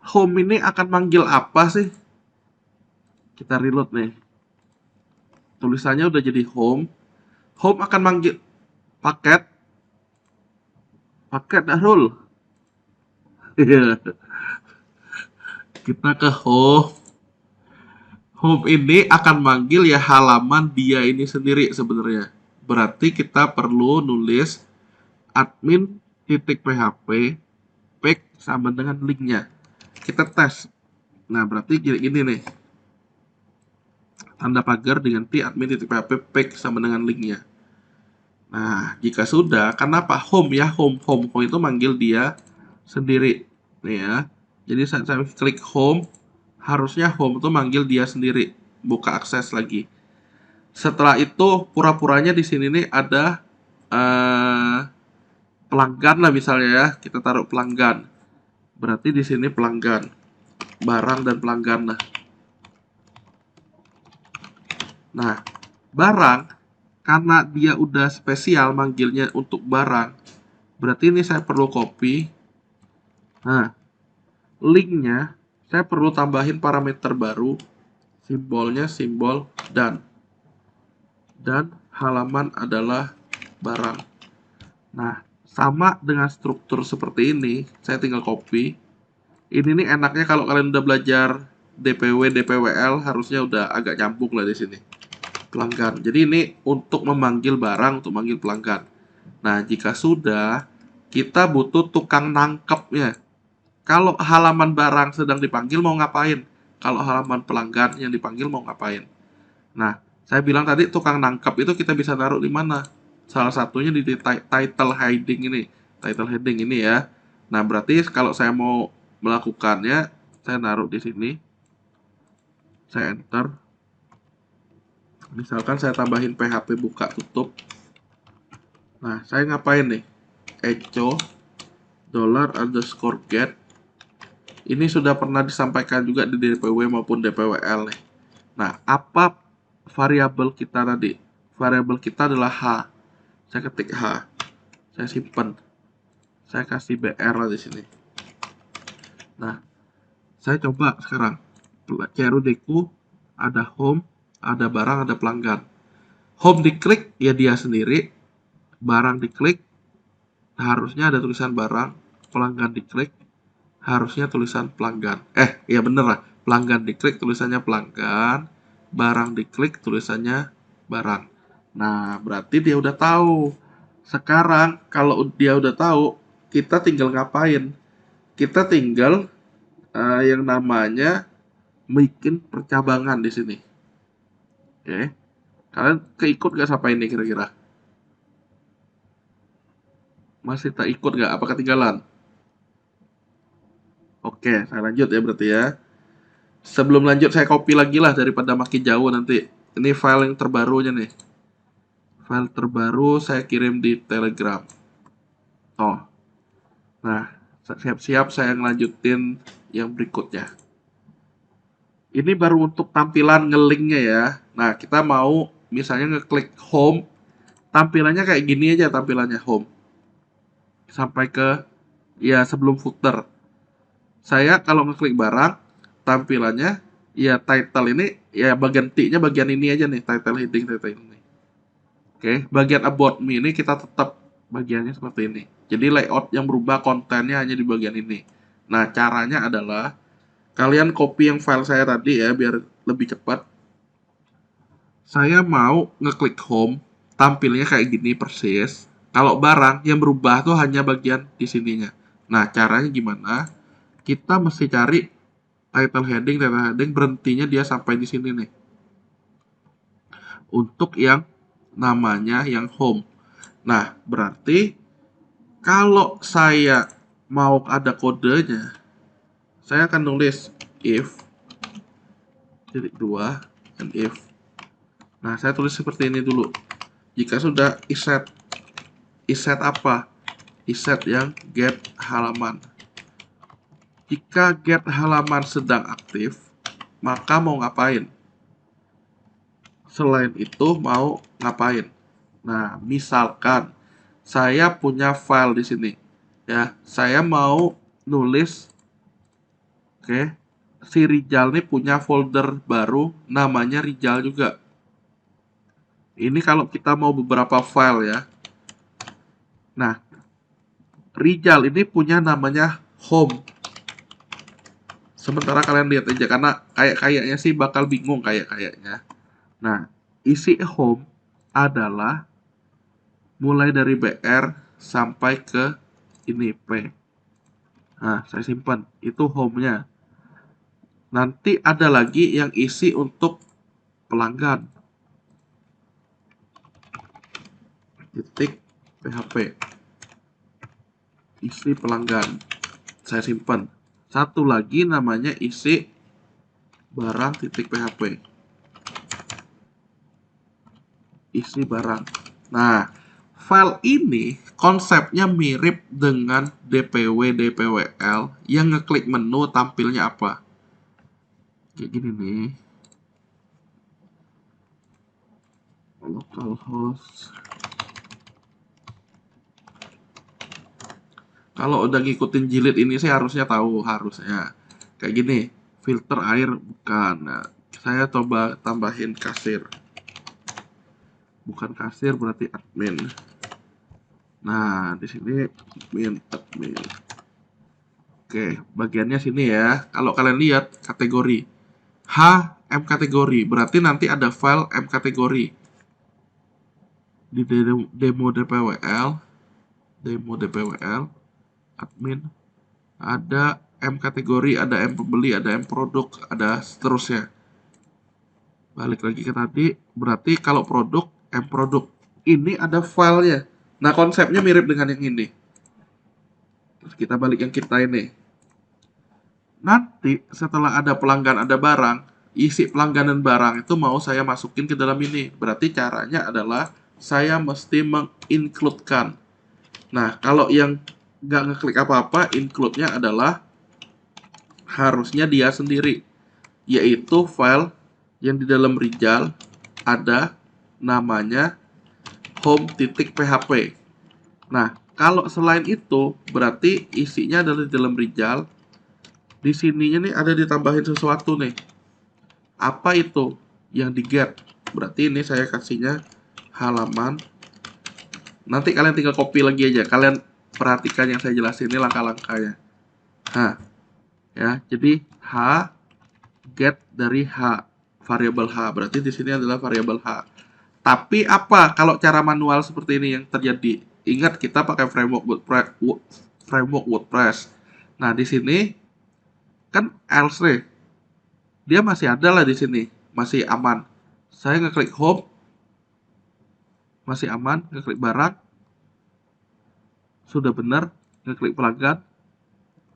Speaker 1: home ini akan manggil apa sih? Kita reload nih. Tulisannya udah jadi home. Home akan manggil paket. Paket Darul. Kita ke home. Home ini akan manggil ya halaman dia ini sendiri sebenarnya. Berarti kita perlu nulis admin.php page sama dengan linknya. Kita tes. Nah, berarti gini nih. Tanda pagar diganti admin.php page sama dengan linknya. Nah, jika sudah, kenapa home ya? Home itu manggil dia sendiri. Nih ya. Jadi saya klik home, harusnya home itu manggil dia sendiri, buka akses lagi. Setelah itu pura-puranya di sini nih ada pelanggan lah misalnya ya, kita taruh pelanggan. Berarti di sini pelanggan, barang dan pelanggan lah. Nah, barang karena dia udah spesial manggilnya untuk barang, berarti ini saya perlu copy. Nah, linknya saya perlu tambahin parameter baru, simbolnya simbol dan halaman adalah barang. Nah, sama dengan struktur seperti ini, saya tinggal copy. Ini nih enaknya kalau kalian udah belajar DPW, DPWL harusnya udah agak nyambung lah di sini. Pelanggan. Jadi ini untuk memanggil barang, untuk manggil pelanggan. Nah, jika sudah, kita butuh tukang nangkepnya. Kalau halaman barang sedang dipanggil mau ngapain? Kalau halaman pelanggan yang dipanggil mau ngapain? Nah, saya bilang tadi tukang nangkep itu kita bisa taruh di mana? Salah satunya di title heading ini. Title heading ini ya. Nah, berarti kalau saya mau melakukannya, saya naruh di sini. Saya enter. Misalkan saya tambahin PHP buka tutup. Nah, saya ngapain nih? Echo $_get. Ini sudah pernah disampaikan juga di DPW maupun DPWL nih. Nah, apa variabel kita tadi? Variabel kita adalah H. Saya ketik H. Saya simpan. Saya kasih BR lah di sini. Nah, saya coba sekarang. CRUD-ku ada home, ada barang, ada pelanggan. Home diklik, ya dia sendiri. Barang diklik, harusnya ada tulisan barang. Pelanggan diklik, harusnya tulisan pelanggan. Ya bener lah. Pelanggan diklik, tulisannya pelanggan. Barang diklik, tulisannya barang. Nah, berarti dia udah tahu. Sekarang, kalau dia udah tahu, kita tinggal ngapain? Kita tinggal yang namanya bikin percabangan di sini. Oke. Kalian keikut gak sampai ini kira-kira? Masih tak ikut gak? Apa ketinggalan? Oke, saya lanjut ya berarti ya. Sebelum lanjut saya copy lagi lah daripada makin jauh nanti. Ini file yang terbarunya nih. File terbaru saya kirim di Telegram. Oh. Nah, Siap-siap saya ngelanjutin yang berikutnya. Ini baru untuk tampilan ngelinknya ya. Nah, kita mau misalnya ngeklik home, tampilannya kayak gini aja tampilannya home. Sampai ke ya sebelum footer. Saya kalau ngeklik barang, tampilannya ya title ini ya bagian T-nya bagian ini aja nih, title heading title ini. Oke, bagian about me ini kita tetap bagiannya seperti ini. Jadi layout yang berubah kontennya hanya di bagian ini. Nah, caranya adalah kalian copy yang file saya tadi ya biar lebih cepat. Saya mau ngeklik home, tampilnya kayak gini persis. Kalau barang yang berubah tuh hanya bagian di sininya. Nah, caranya gimana? Kita mesti cari title heading berhentinya dia sampai di sini nih. Untuk yang namanya yang home. Nah, berarti kalau saya mau ada kodenya, saya akan nulis if titik 2 and if. Nah, saya tulis seperti ini dulu. Jika sudah iset apa? Iset yang get halaman. Jika get halaman sedang aktif, maka mau ngapain? Selain itu mau ngapain? Nah, misalkan saya punya file di sini. Ya, saya mau nulis oke, si Rijal nih punya folder baru namanya Rijal juga. Ini kalau kita mau beberapa file ya. Nah, Rijal ini punya namanya home. Sementara kalian lihat aja karena kayaknya sih bakal bingung kayaknya. Nah, isi home adalah mulai dari BR sampai ke ini P. Nah, saya simpan. Itu home-nya. Nanti ada lagi yang isi untuk pelanggan. Titik PHP. Isi pelanggan. Saya simpan. Satu lagi namanya isi barang titik PHP. Isi barang. Nah, file ini konsepnya mirip dengan DPW DPWL yang ngeklik menu tampilnya apa. Kayak gini nih. Localhost. Kalau udah ngikutin jilid ini sih harusnya tahu harusnya. Kayak gini, filter air bukan. Nah, saya coba tambahin kasir. Bukan kasir berarti admin. Nah, di sini admin. Oke, bagiannya sini ya. Kalau kalian lihat kategori H M kategori, berarti nanti ada file M kategori. Di demo DPWL, admin, ada M kategori, ada M pembeli, ada M produk, ada seterusnya. Balik lagi ke tadi, berarti kalau produk, M produk. Ini ada filenya. Nah, konsepnya mirip dengan yang ini. Terus kita balik yang kita ini. Nanti setelah ada pelanggan, ada barang, isi pelanggan dan barang itu mau saya masukin ke dalam ini. Berarti caranya adalah saya mesti mengincludekan. Nah, kalau yang nggak ngeklik apa-apa, include-nya adalah harusnya dia sendiri. Yaitu file yang di dalam Rijal ada namanya home.php. Nah, kalau selain itu berarti isinya adalah di dalam Rijal. Di sininya nih ada ditambahin sesuatu nih. Apa itu yang di get? Berarti ini saya kasihnya halaman. Nanti kalian tinggal copy lagi aja. Kalian perhatikan yang saya jelasin ini langkah-langkahnya. Nah, ya, jadi H get dari H, variabel H. Berarti di sini adalah variabel H. Tapi apa kalau cara manual seperti ini yang terjadi? Ingat kita pakai framework WordPress. Nah, di sini kan else nih. Dia masih ada lah di sini, masih aman. Saya ngeklik home, masih aman, ngeklik barang, sudah benar, ngeklik pelanggan,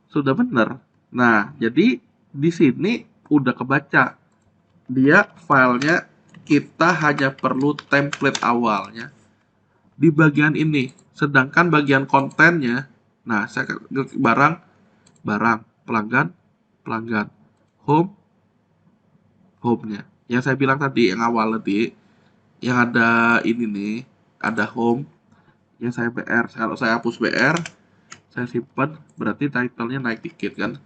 Speaker 1: sudah benar. Nah, jadi di sini udah kebaca. Dia filenya kita hanya perlu template awalnya di bagian ini. Sedangkan bagian kontennya Nah, saya klik barang, barang, pelanggan, pelanggan, home, home-nya. Yang saya bilang tadi, yang awal tadi, yang ada ini nih, ada home, yang saya BR. Kalau saya hapus BR, saya simpan, berarti title-nya naik dikit kan?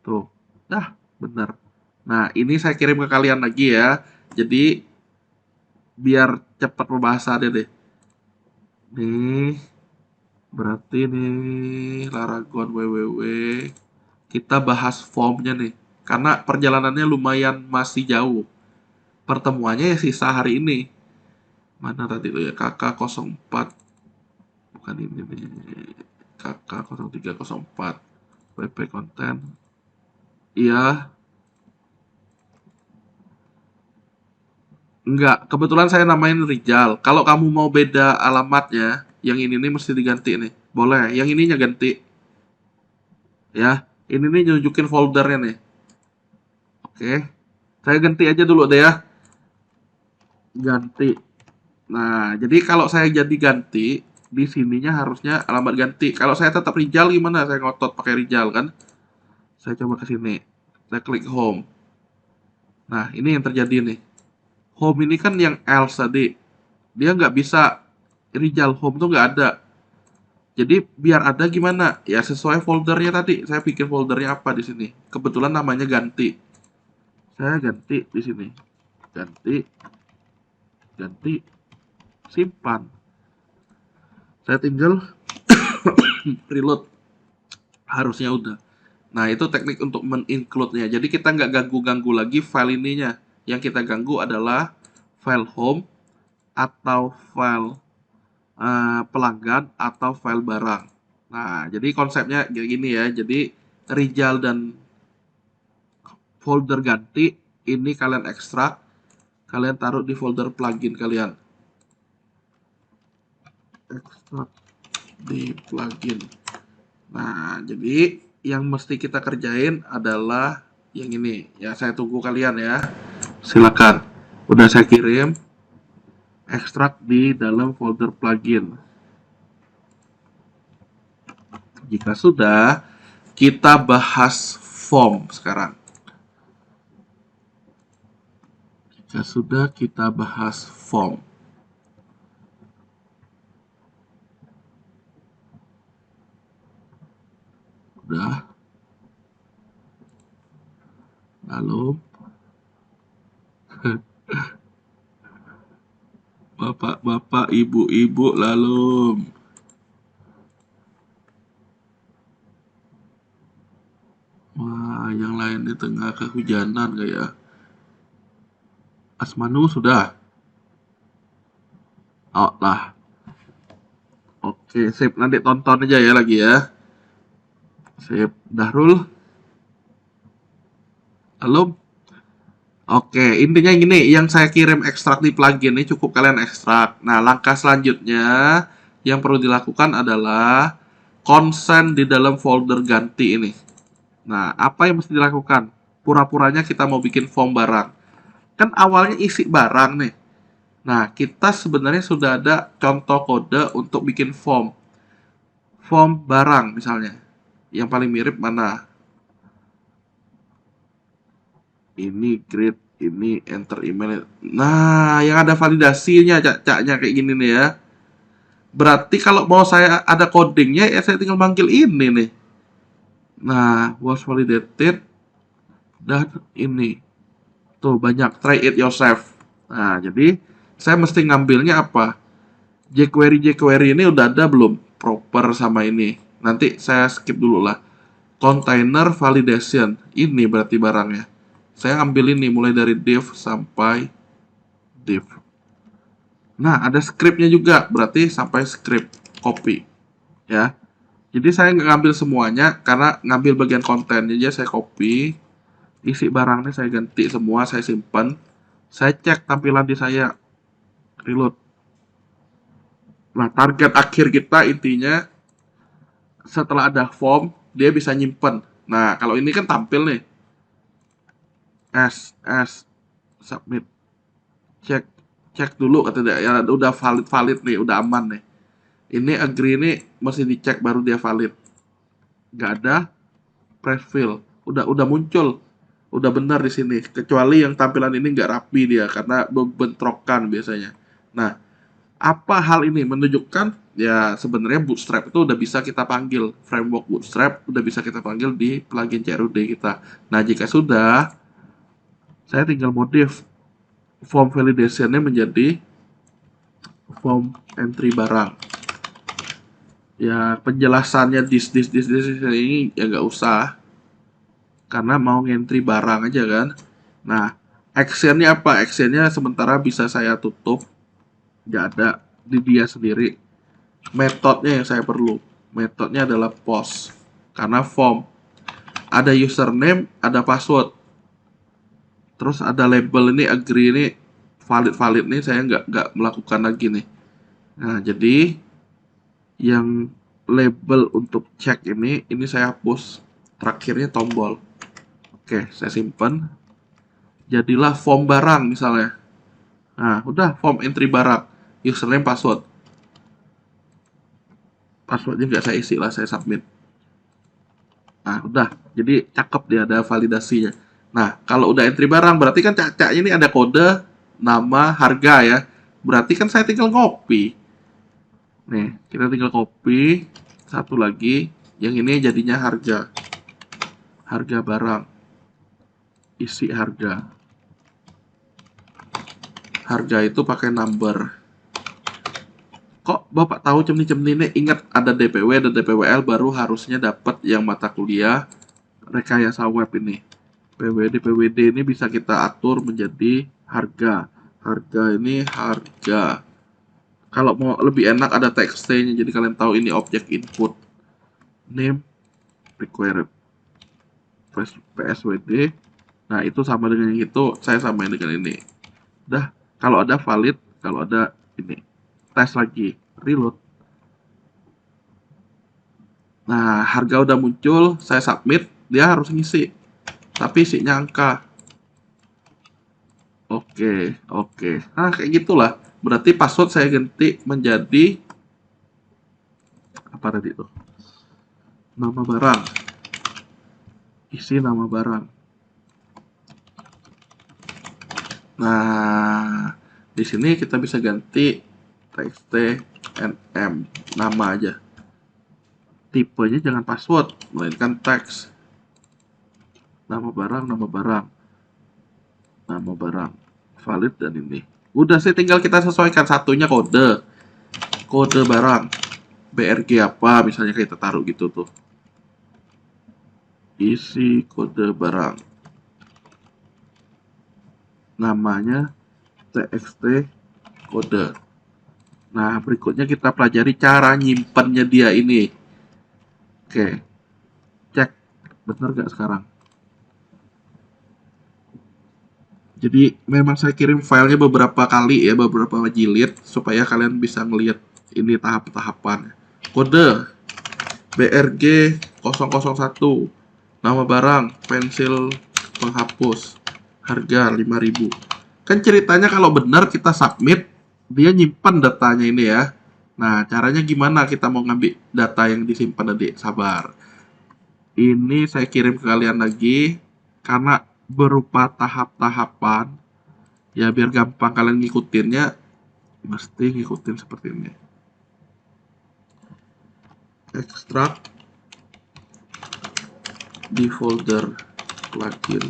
Speaker 1: Tuh, dah, bener. Nah, ini saya kirim ke kalian lagi ya. Jadi, biar cepat pembahasannya deh. Nih, berarti nih, Laragon www. Kita bahas formnya nih. Karena perjalanannya lumayan masih jauh. Pertemuannya ya sisa hari ini. Mana tadi tuh ya? KK04. Bukan ini nih. KK0304. WP konten. Iya, enggak. Kebetulan saya namain Rijal. Kalau kamu mau beda alamatnya, yang ini nih mesti diganti nih. Boleh. Yang ininya ganti. Ya. Ini nih nunjukin foldernya nih. Oke. Saya ganti aja dulu deh ya. Ganti. Nah, jadi kalau saya jadi ganti, di sininya harusnya alamat ganti. Kalau saya tetap Rijal gimana? Saya ngotot pakai Rijal kan? Saya coba ke sini. Saya klik home. Nah, ini yang terjadi nih. Home ini kan yang else tadi. Dia nggak bisa Rijal home tuh nggak ada. Jadi biar ada gimana? Ya sesuai foldernya tadi. Saya bikin foldernya apa di sini. Kebetulan namanya ganti. Saya ganti di sini. Ganti, ganti, simpan. Saya tinggal reload. Harusnya udah. Nah, itu teknik untuk men-include-nya. Jadi kita nggak ganggu-ganggu lagi file ininya. Yang kita ganggu adalah file home atau file pelanggan atau file barang. Nah, jadi konsepnya gini ya. Jadi Rijal dan folder ganti ini kalian ekstrak, kalian taruh di folder plugin kalian. Ekstrak di plugin. Nah, jadi yang mesti kita kerjain adalah yang ini. Ya, saya tunggu kalian ya. Silakan. Udah saya kirim, ekstrak di dalam folder plugin. Jika sudah, kita bahas form sekarang. Jika sudah, kita bahas form. Udah. Lalu, bapak-bapak, ibu-ibu, lalu. Wah, yang lain di tengah kehujanan kayak. Asmanu sudah. Oh lah. Oke, sip. Nanti tonton aja ya lagi ya. Sip. Dahrul, halo. Oke, intinya gini, yang saya kirim ekstrak di plugin ini cukup kalian ekstrak. Nah, langkah selanjutnya yang perlu dilakukan adalah konsen di dalam folder ganti ini. Nah, apa yang mesti dilakukan? Pura-puranya kita mau bikin form barang. Kan awalnya isi barang nih. Nah, kita sebenarnya sudah ada contoh kode untuk bikin form. Form barang misalnya. Yang paling mirip mana? Ini grade, ini enter email. Nah, yang ada validasinya, cak-caknya kayak gini nih ya. Berarti kalau mau saya ada codingnya, ya saya tinggal manggil ini nih. Nah, was validated dan ini. Tuh banyak, try it yourself. Nah, jadi saya mesti ngambilnya apa? jQuery ini udah ada belum? Proper sama ini. Nanti saya skip dulu lah. Container validation. Ini berarti barangnya. Saya ambil ini mulai dari div sampai div. Nah, ada scriptnya juga, berarti sampai script copy, ya. Jadi saya nggak ngambil semuanya karena ngambil bagian kontennya aja saya copy, isi barangnya saya ganti semua, saya simpan, saya cek tampilan di saya, reload. Nah, target akhir kita intinya setelah ada form dia bisa nyimpen. Nah, kalau ini kan tampil nih, S submit, cek cek dulu kata dia ya udah valid nih, udah aman nih. Ini agree ini mesti dicek baru dia valid. Nggak ada prefill. Udah muncul. Udah benar di sini. Kecuali yang tampilan ini nggak rapi dia karena bentrokan biasanya. Nah, apa hal ini menunjukkan ya sebenarnya Bootstrap itu udah bisa kita panggil, framework Bootstrap udah bisa kita panggil di plugin CRUD kita. Nah, jika sudah, saya tinggal modif form validation-nya menjadi form entry barang. Ya penjelasannya this ini ya nggak usah, karena mau entry barang aja kan. Nah, actionnya apa? Actionnya sementara bisa saya tutup, nggak ada di dia sendiri. Metodenya yang saya perlu, metodenya adalah post, karena form ada username, ada password, terus ada label ini agree ini valid nih, saya nggak melakukan lagi nih. Nah, jadi yang label untuk cek ini saya hapus, terakhirnya tombol. Oke, saya simpan. Jadilah form barang misalnya. Nah, udah form entry barang, username, password. Passwordnya nggak saya isi lah, saya submit. Nah, udah. Jadi cakep dia, ada validasinya. Nah, kalau udah entry barang, berarti kan cacaknya ini ada kode, nama, harga ya. Berarti kan saya tinggal copy. Nih, kita tinggal copy. Satu lagi, yang ini jadinya harga. Harga barang. Isi harga. Harga itu pakai number. Kok Bapak tahu cemni-cemni ini? Ingat ada DPW dan DPWL baru harusnya dapat yang mata kuliah rekayasa web ini. PWD PWD ini bisa kita atur menjadi harga. Harga ini harga. Kalau mau lebih enak ada txt-nya, jadi kalian tahu ini objek input. Name required PSWD. Nah, itu sama dengan yang itu, saya samain dengan ini. Udah, kalau ada valid, kalau ada ini. Tes lagi, reload. Nah, harga udah muncul, saya submit, dia harus ngisi. Tapi isinya angka. Oke, oke. Nah, kayak gitulah. Berarti password saya ganti menjadi apa tadi itu? Nama barang. Isi nama barang. Nah, di sini kita bisa ganti txt nm, nama aja. Tipenya jangan password, melainkan teks. Nama barang, nama barang. Nama barang. Valid dan ini. Udah sih, tinggal kita sesuaikan, satunya kode. Kode barang. BRG apa misalnya kita taruh gitu tuh. Isi kode barang. Namanya txt kode. Nah, berikutnya kita pelajari cara nyimpannya dia ini. Oke. Cek bener gak sekarang? Jadi memang saya kirim filenya beberapa kali ya, beberapa jilid supaya kalian bisa ngelihat ini tahap-tahapan. Kode BRG 001, nama barang pensil penghapus, harga 5.000. Kan ceritanya kalau benar kita submit, dia nyimpan datanya ini ya. Nah, caranya gimana kita mau ngambil data yang disimpan tadi? Sabar. Ini saya kirim ke kalian lagi karena berupa tahap-tahapan. Ya biar gampang kalian ngikutinnya, mesti ngikutin seperti ini. Ekstrak di folder plugin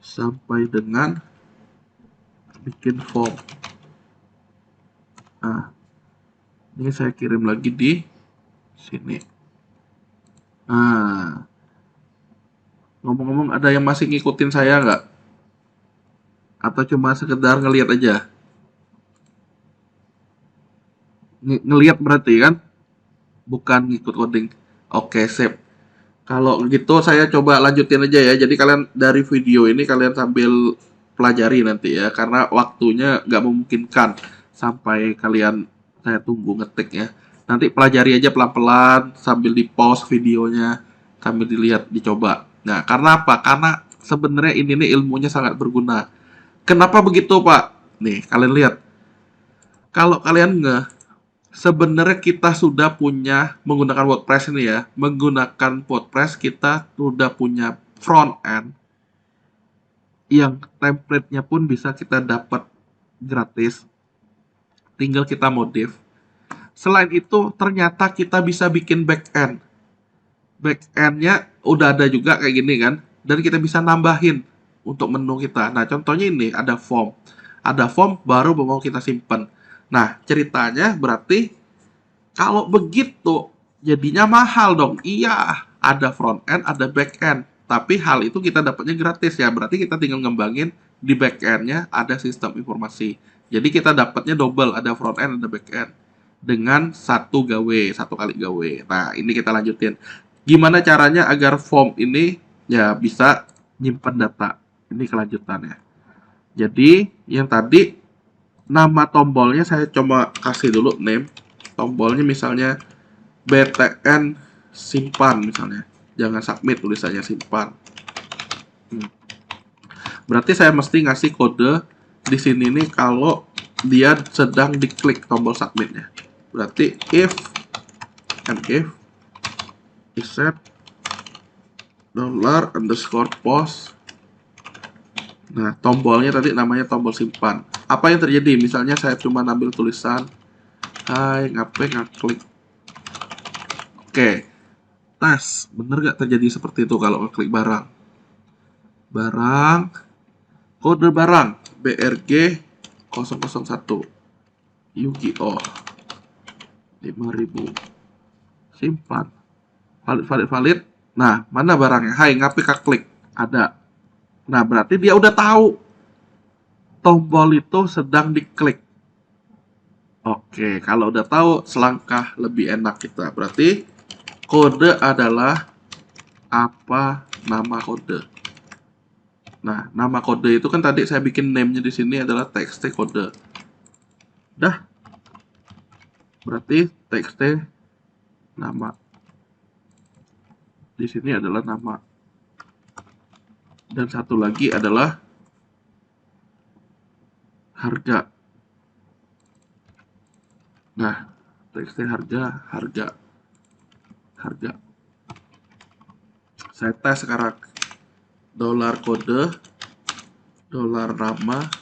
Speaker 1: sampai dengan bikin form. Nah, ini saya kirim lagi di sini. Nah, ngomong-ngomong, ada yang masih ngikutin saya nggak? Atau cuma sekedar ngelihat aja? Ngelihat berarti kan? Bukan ngikut coding. Oke, sip. Kalau gitu saya coba lanjutin aja ya. Jadi kalian dari video ini kalian sambil pelajari nanti ya. Karena waktunya nggak memungkinkan sampai kalian saya tunggu ngetik ya. Nanti pelajari aja pelan-pelan sambil di pause videonya, sambil dilihat, dicoba. Nah, karena apa? Karena sebenarnya ini nih ilmunya sangat berguna. Kenapa begitu, Pak? Nih, kalian lihat. Kalau kalian Sebenarnya kita sudah punya menggunakan WordPress ini ya. Menggunakan WordPress kita sudah punya front end yang template-nya pun bisa kita dapat gratis. Tinggal kita modif. Selain itu, ternyata kita bisa bikin back end. Back end-nya udah ada juga kayak gini kan. Dan kita bisa nambahin untuk menu kita. Nah, contohnya ini ada form. Ada form baru mau kita simpan. Nah, ceritanya berarti kalau begitu jadinya mahal dong. Iya, ada front end, ada back end. Tapi hal itu kita dapatnya gratis ya. Berarti kita tinggal ngembangin di back end-nya ada sistem informasi. Jadi kita dapatnya double, ada front end, ada back end dengan satu gawe, satu kali gawe. Nah, ini kita lanjutin. Gimana caranya agar form ini ya bisa nyimpan data. Ini kelanjutannya. Jadi, yang tadi nama tombolnya saya coba kasih dulu name. Tombolnya misalnya BTN simpan misalnya. Jangan submit, tulisannya simpan. Berarti saya mesti ngasih kode di sini nih kalau dia sedang diklik tombol submitnya. Berarti if is set $_post. Nah, tombolnya tadi namanya tombol simpan. Apa yang terjadi? Misalnya saya cuma ambil tulisan hai ngeklik. Oke. Tes, bener gak terjadi seperti itu kalau ngeklik barang? Kode barang BRG 001 Yu-Gi-Oh 5000 simpan valid. Nah, mana barangnya? Hai, ngapain klik? Ada. Nah, berarti dia udah tahu tombol itu sedang diklik. Oke, kalau udah tahu selangkah lebih enak kita. Berarti kode adalah apa nama kode. Nah, nama kode itu kan tadi saya bikin name-nya di sini adalah txt kode. Dah. Berarti txt nama. Di sini adalah nama. Dan satu lagi adalah harga. Nah, txt harga. Saya tes sekarang. Dolar kode, dolar nama,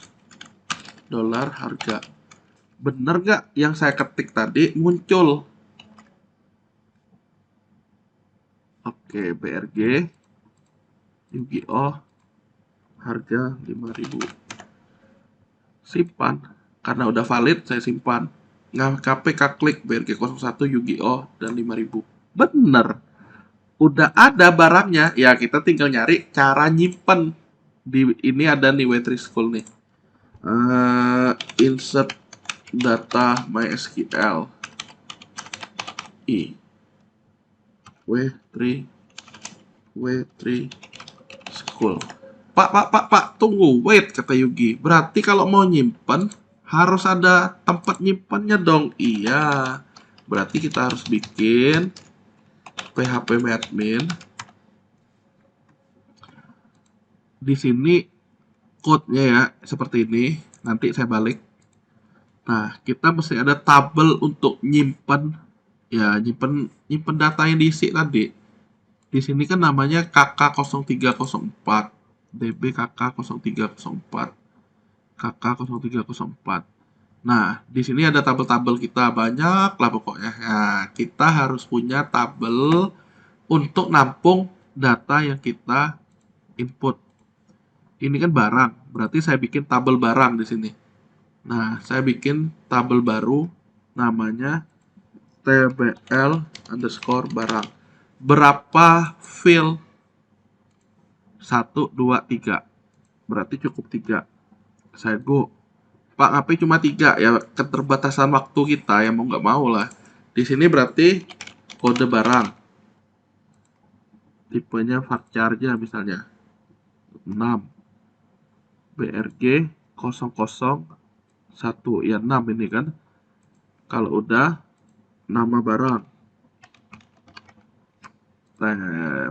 Speaker 1: dolar harga. Bener nggak yang saya ketik tadi muncul? Oke, BRG, Yu-Gi-Oh, harga 5000. Simpan. Karena udah valid, saya simpan. KPK klik BRG 01 Yu-Gi-Oh dan 5000. Bener. Udah ada barangnya, ya kita tinggal nyari cara nyimpen. Ini ada nih W3 School nih. Insert data MySQL W3 School. Pak, tunggu, wait, kata Yugi. Berarti kalau mau nyimpen harus ada tempat nyimpennya dong. Iya. Berarti kita harus bikin php-admin. Di sini code-nya ya seperti ini. Nanti saya balik. Nah, kita mesti ada tabel untuk nyimpen ya, nyimpen data yang diisi tadi. Di sini kan namanya KK0304, DB KK0304, KK0304. Nah, di sini ada tabel-tabel kita banyak lah pokoknya. Nah, kita harus punya tabel untuk nampung data yang kita input. Ini kan barang, berarti saya bikin tabel barang di sini. Nah, saya bikin tabel baru namanya tbl_barang. Berapa fill? 1, 2, 3. Berarti cukup 3. Saya go. Pak, ngapain cuma 3? Ya, keterbatasan waktu kita, ya mau nggak mau lah. Di sini berarti kode barang. Tipenya varchar aja misalnya. 6. BRG 001. Ya, 6 ini kan. Kalau udah, nama barang.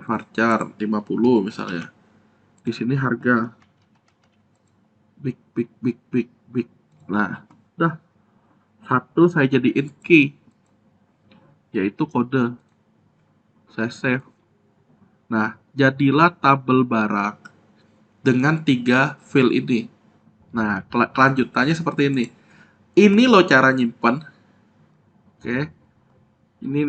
Speaker 1: Varchar 50 misalnya. Di sini harga. Big. Nah, udah Satu saya jadiin key, yaitu kode. Saya save. Nah, jadilah tabel barang dengan 3 field ini. Nah, kelanjutannya seperti ini. Ini loh cara nyimpan. Oke. Ini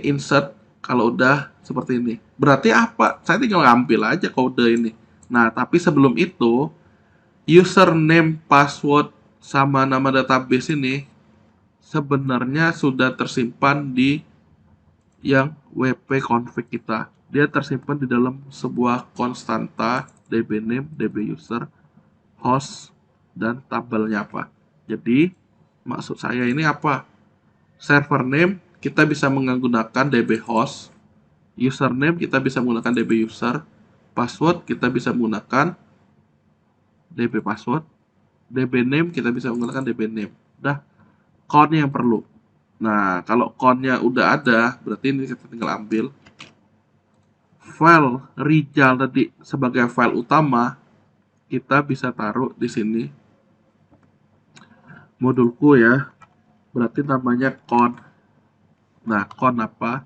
Speaker 1: insert kalau udah seperti ini. Berarti apa? Saya tinggal ambil aja kode ini. Nah, tapi sebelum itu, username, password, sama nama database ini sebenarnya sudah tersimpan di yang wp config kita. Dia tersimpan di dalam sebuah konstanta dbname, dbuser, host, dan tabelnya apa. Jadi, maksud saya ini apa? Server name kita bisa menggunakan dbhost, username kita bisa menggunakan dbuser, password kita bisa menggunakan dbpassword, dbname kita bisa menggunakan dbname. Udah, count yang perlu. Nah, kalau count-nya udah ada, berarti ini kita tinggal ambil file Rijal tadi sebagai file utama, kita bisa taruh di sini modulku ya. Berarti namanya count. Nah, count apa?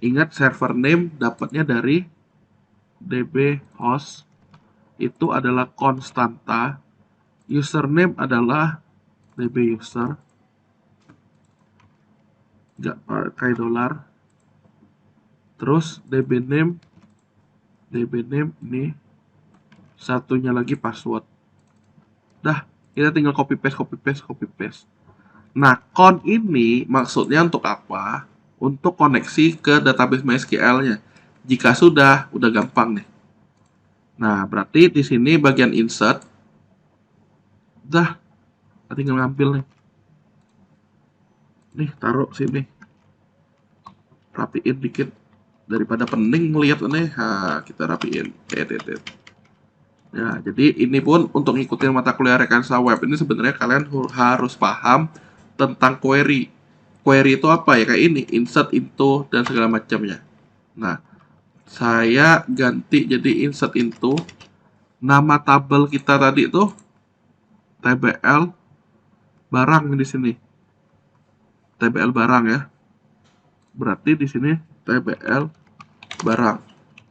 Speaker 1: Ingat server name dapatnya dari dbhost, itu adalah konstanta. Username adalah dbuser, nggak pakai dolar. Terus dbname ini satunya lagi password. Dah, kita tinggal copy paste. Nah, count ini maksudnya untuk apa? Untuk koneksi ke database MySQL-nya. Jika sudah, udah gampang nih. Nah, berarti di sini bagian insert. Dah, tinggal ngambil nih. Nih, taruh sini. Rapiin dikit. Daripada pening ngeliat nih, kita rapiin. Edit. Ya, jadi ini pun untuk ngikutin mata kuliah rekayasa web ini sebenarnya kalian harus paham tentang query. Query itu apa ya? Kayak ini, insert, into, dan segala macamnya. Nah, saya ganti jadi insert into. Nama tabel kita tadi itu tbl barang di sini. tbl barang ya. Berarti di sini tbl barang.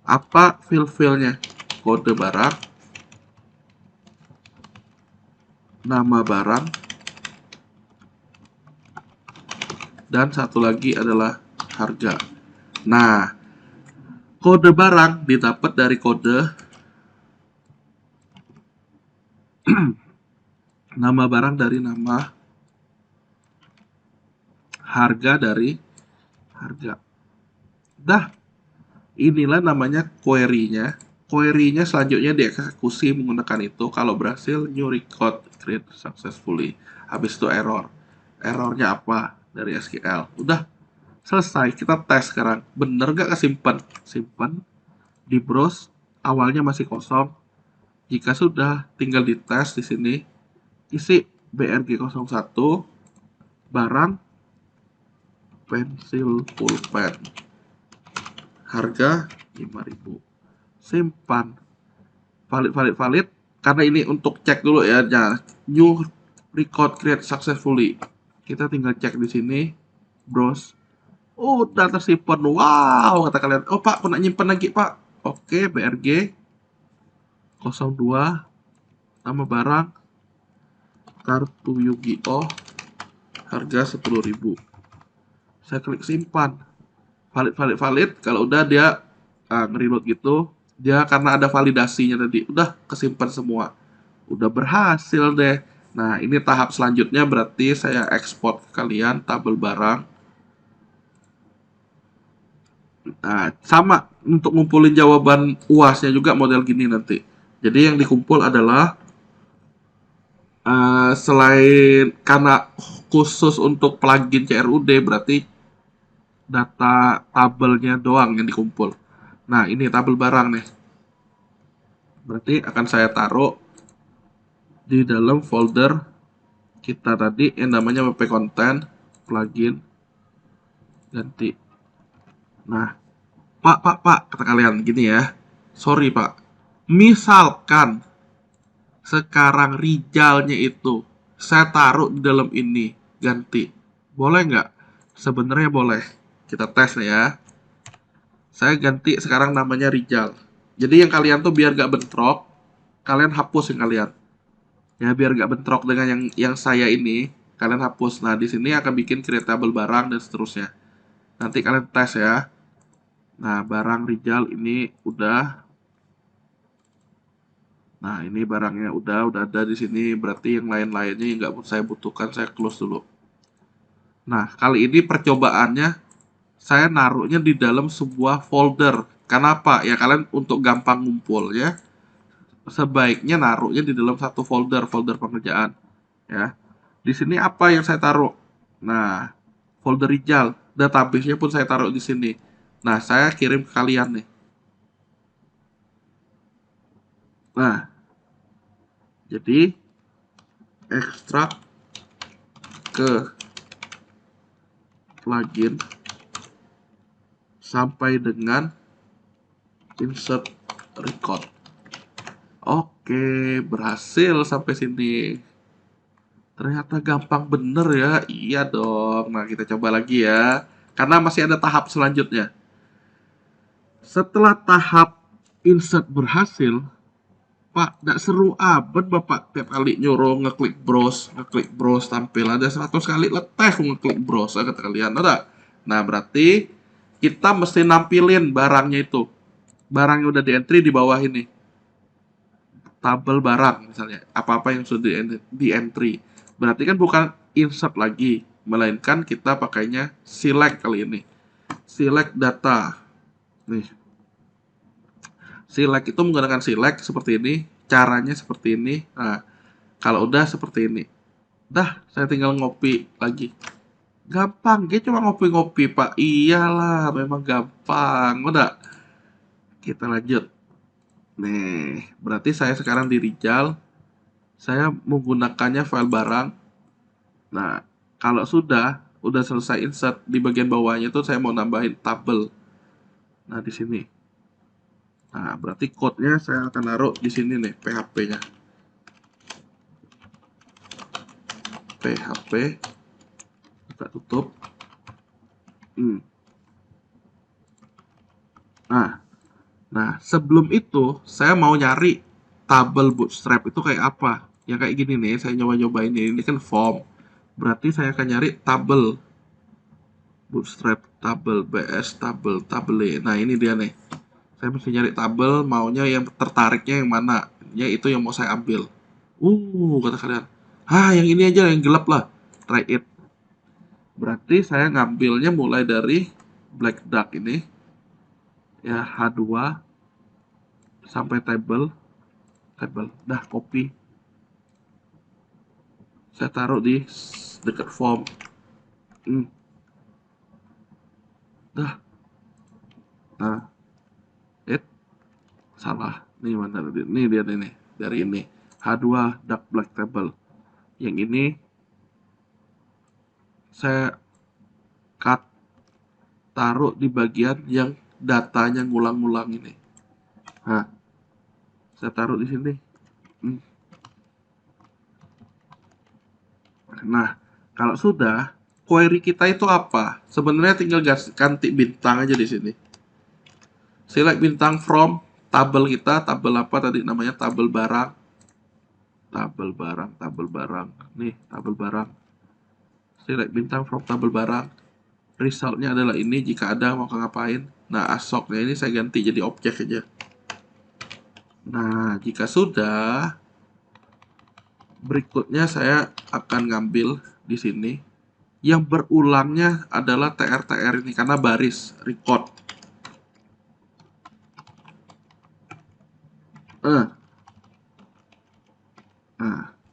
Speaker 1: Apa field-nya? Kode barang, nama barang, dan satu lagi adalah harga. Nah, kode barang didapat dari kode nama barang dari nama, harga dari harga. Dah, inilah namanya query-nya. Query-nya selanjutnya dieksekusi menggunakan itu. Kalau berhasil, new record create successfully. Habis itu error. Errornya apa? Dari SQL. Udah, selesai. Kita tes sekarang. Bener gak kesimpan? Simpan. Di browse. Awalnya masih kosong. Jika sudah, tinggal dites di sini. Isi BRG01 barang pensil pulpen. Harga 5.000. Simpan. Valid. Karena ini untuk cek dulu ya. Nah, new record create successfully. Kita tinggal cek di sini. Browse. Udah tersimpan. Wow, kata kalian. Oh, Pak, aku nak nyimpan lagi, Pak. Oke, BRG 02. Nama barang. Kartu Yu-Gi-Oh. Harga 10.000. Saya klik simpan. Valid. Kalau udah dia nge-reload gitu. Dia karena ada validasinya tadi, udah kesimpan semua. Udah berhasil deh. Nah, ini tahap selanjutnya berarti saya ekspor ke kalian tabel barang. Nah, sama untuk ngumpulin jawaban UASnya juga model gini nanti. Jadi yang dikumpul adalah selain karena khusus untuk plugin CRUD berarti data tabelnya doang yang dikumpul. Nah, ini tabel barang nih. Berarti akan saya taruh di dalam folder kita tadi yang namanya wp content plugin. Ganti. Nah, Pak, kata kalian gini ya. Sorry, Pak. Misalkan sekarang Rijalnya itu saya taruh di dalam ini. ganti. Boleh nggak? Sebenarnya boleh. Kita tes nih ya. Saya ganti sekarang namanya Rijal. Jadi yang kalian tuh biar nggak bentrok, kalian hapus yang kalian. Ya biar nggak bentrok dengan yang saya ini, kalian hapus. Nah di sini akan bikin creatable barang dan seterusnya. Nanti kalian tes ya. Nah barang Rijal ini udah. Nah ini barangnya udah ada di sini. Berarti yang lain-lainnya yang nggak saya butuhkan saya close dulu. Nah kali ini percobaannya saya naruhnya di dalam sebuah folder. Kenapa? Ya kalian untuk gampang ngumpulnya sebaiknya naruhnya di dalam satu folder pengerjaan ya. Di sini apa yang saya taruh? Nah, folder Rijal, database-nya pun saya taruh di sini. Nah, saya kirim ke kalian nih. Nah, jadi ekstrak ke plugin sampai dengan insert record. Oke, berhasil sampai sini. Ternyata gampang bener ya. Iya dong. Nah, kita coba lagi ya. Karena masih ada tahap selanjutnya. Setelah tahap insert berhasil, Pak, nggak seru amat Bapak tiap kali nyuruh ngeklik browse tampil. Ada 100 kali leteh ngeklik browse, kata kalian. Ada? Nah, berarti kita mesti nampilin barangnya itu. Barangnya udah di entry di bawah ini. Tabel barang misalnya. Apa-apa yang sudah di entry. Berarti kan bukan insert lagi. Melainkan kita pakainya select kali ini. Select data. Nih, select itu menggunakan select seperti ini, caranya seperti ini. Nah, kalau udah seperti ini, dah saya tinggal ngopi lagi. Gampang, dia cuma ngopi-ngopi, Pak. Iyalah, memang gampang. Udah, kita lanjut. Nih, berarti saya sekarang di Rijal. Saya menggunakannya file barang. Nah, kalau udah selesai insert di bagian bawahnya tuh saya mau nambahin tabel. Nah, di sini. Nah, berarti code-nya saya akan naruh di sini nih, PHP-nya. PHP, kita tutup. Nah, sebelum itu saya mau nyari tabel bootstrap itu kayak apa. Yang kayak gini nih, saya nyoba-nyobain ini kan form. Berarti saya akan nyari tabel bootstrap, tabel BS, tabel E. Nah, ini dia nih. Saya mesti nyari tabel, maunya yang tertariknya yang mana. Ya itu yang mau saya ambil. Kata kalian. Yang ini aja yang gelap lah. Try it. Berarti saya ngambilnya mulai dari black duck ini. Ya, H2 sampai table. Dah copy. Saya taruh di dekat form. Dah. Nah, it salah. Nih mana tadi? Nih dia nih. Dari ini. H2 dark black table. Yang ini saya cut taruh di bagian yang datanya ngulang-ngulang ini. Nah, saya taruh di sini. Nah, kalau sudah, query kita itu apa? Sebenarnya tinggal ganti bintang aja di sini. Select bintang from tabel kita, tabel apa tadi namanya? Tabel barang. Tabel barang. Nih, tabel barang. Select bintang from tabel barang. Resultnya adalah ini, jika ada mau ngapain. Nah, asoknya ini saya ganti jadi objek aja. Nah, jika sudah, berikutnya saya akan ngambil di sini. Yang berulangnya adalah TR-TR ini, karena baris, record. Nah,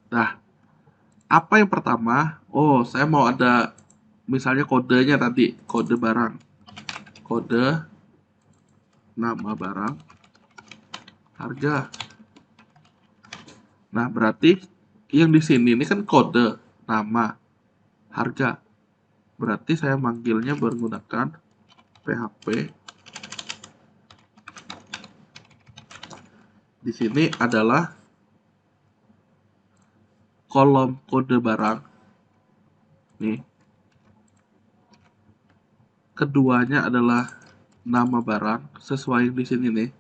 Speaker 1: dah. Apa yang pertama? Saya mau ada misalnya kodenya tadi, kode barang. Kode nama barang, harga. Nah, berarti yang di sini ini kan kode nama, harga. Berarti saya manggilnya menggunakan PHP. Di sini adalah kolom kode barang. Nih, keduanya adalah nama barang sesuai di sini nih.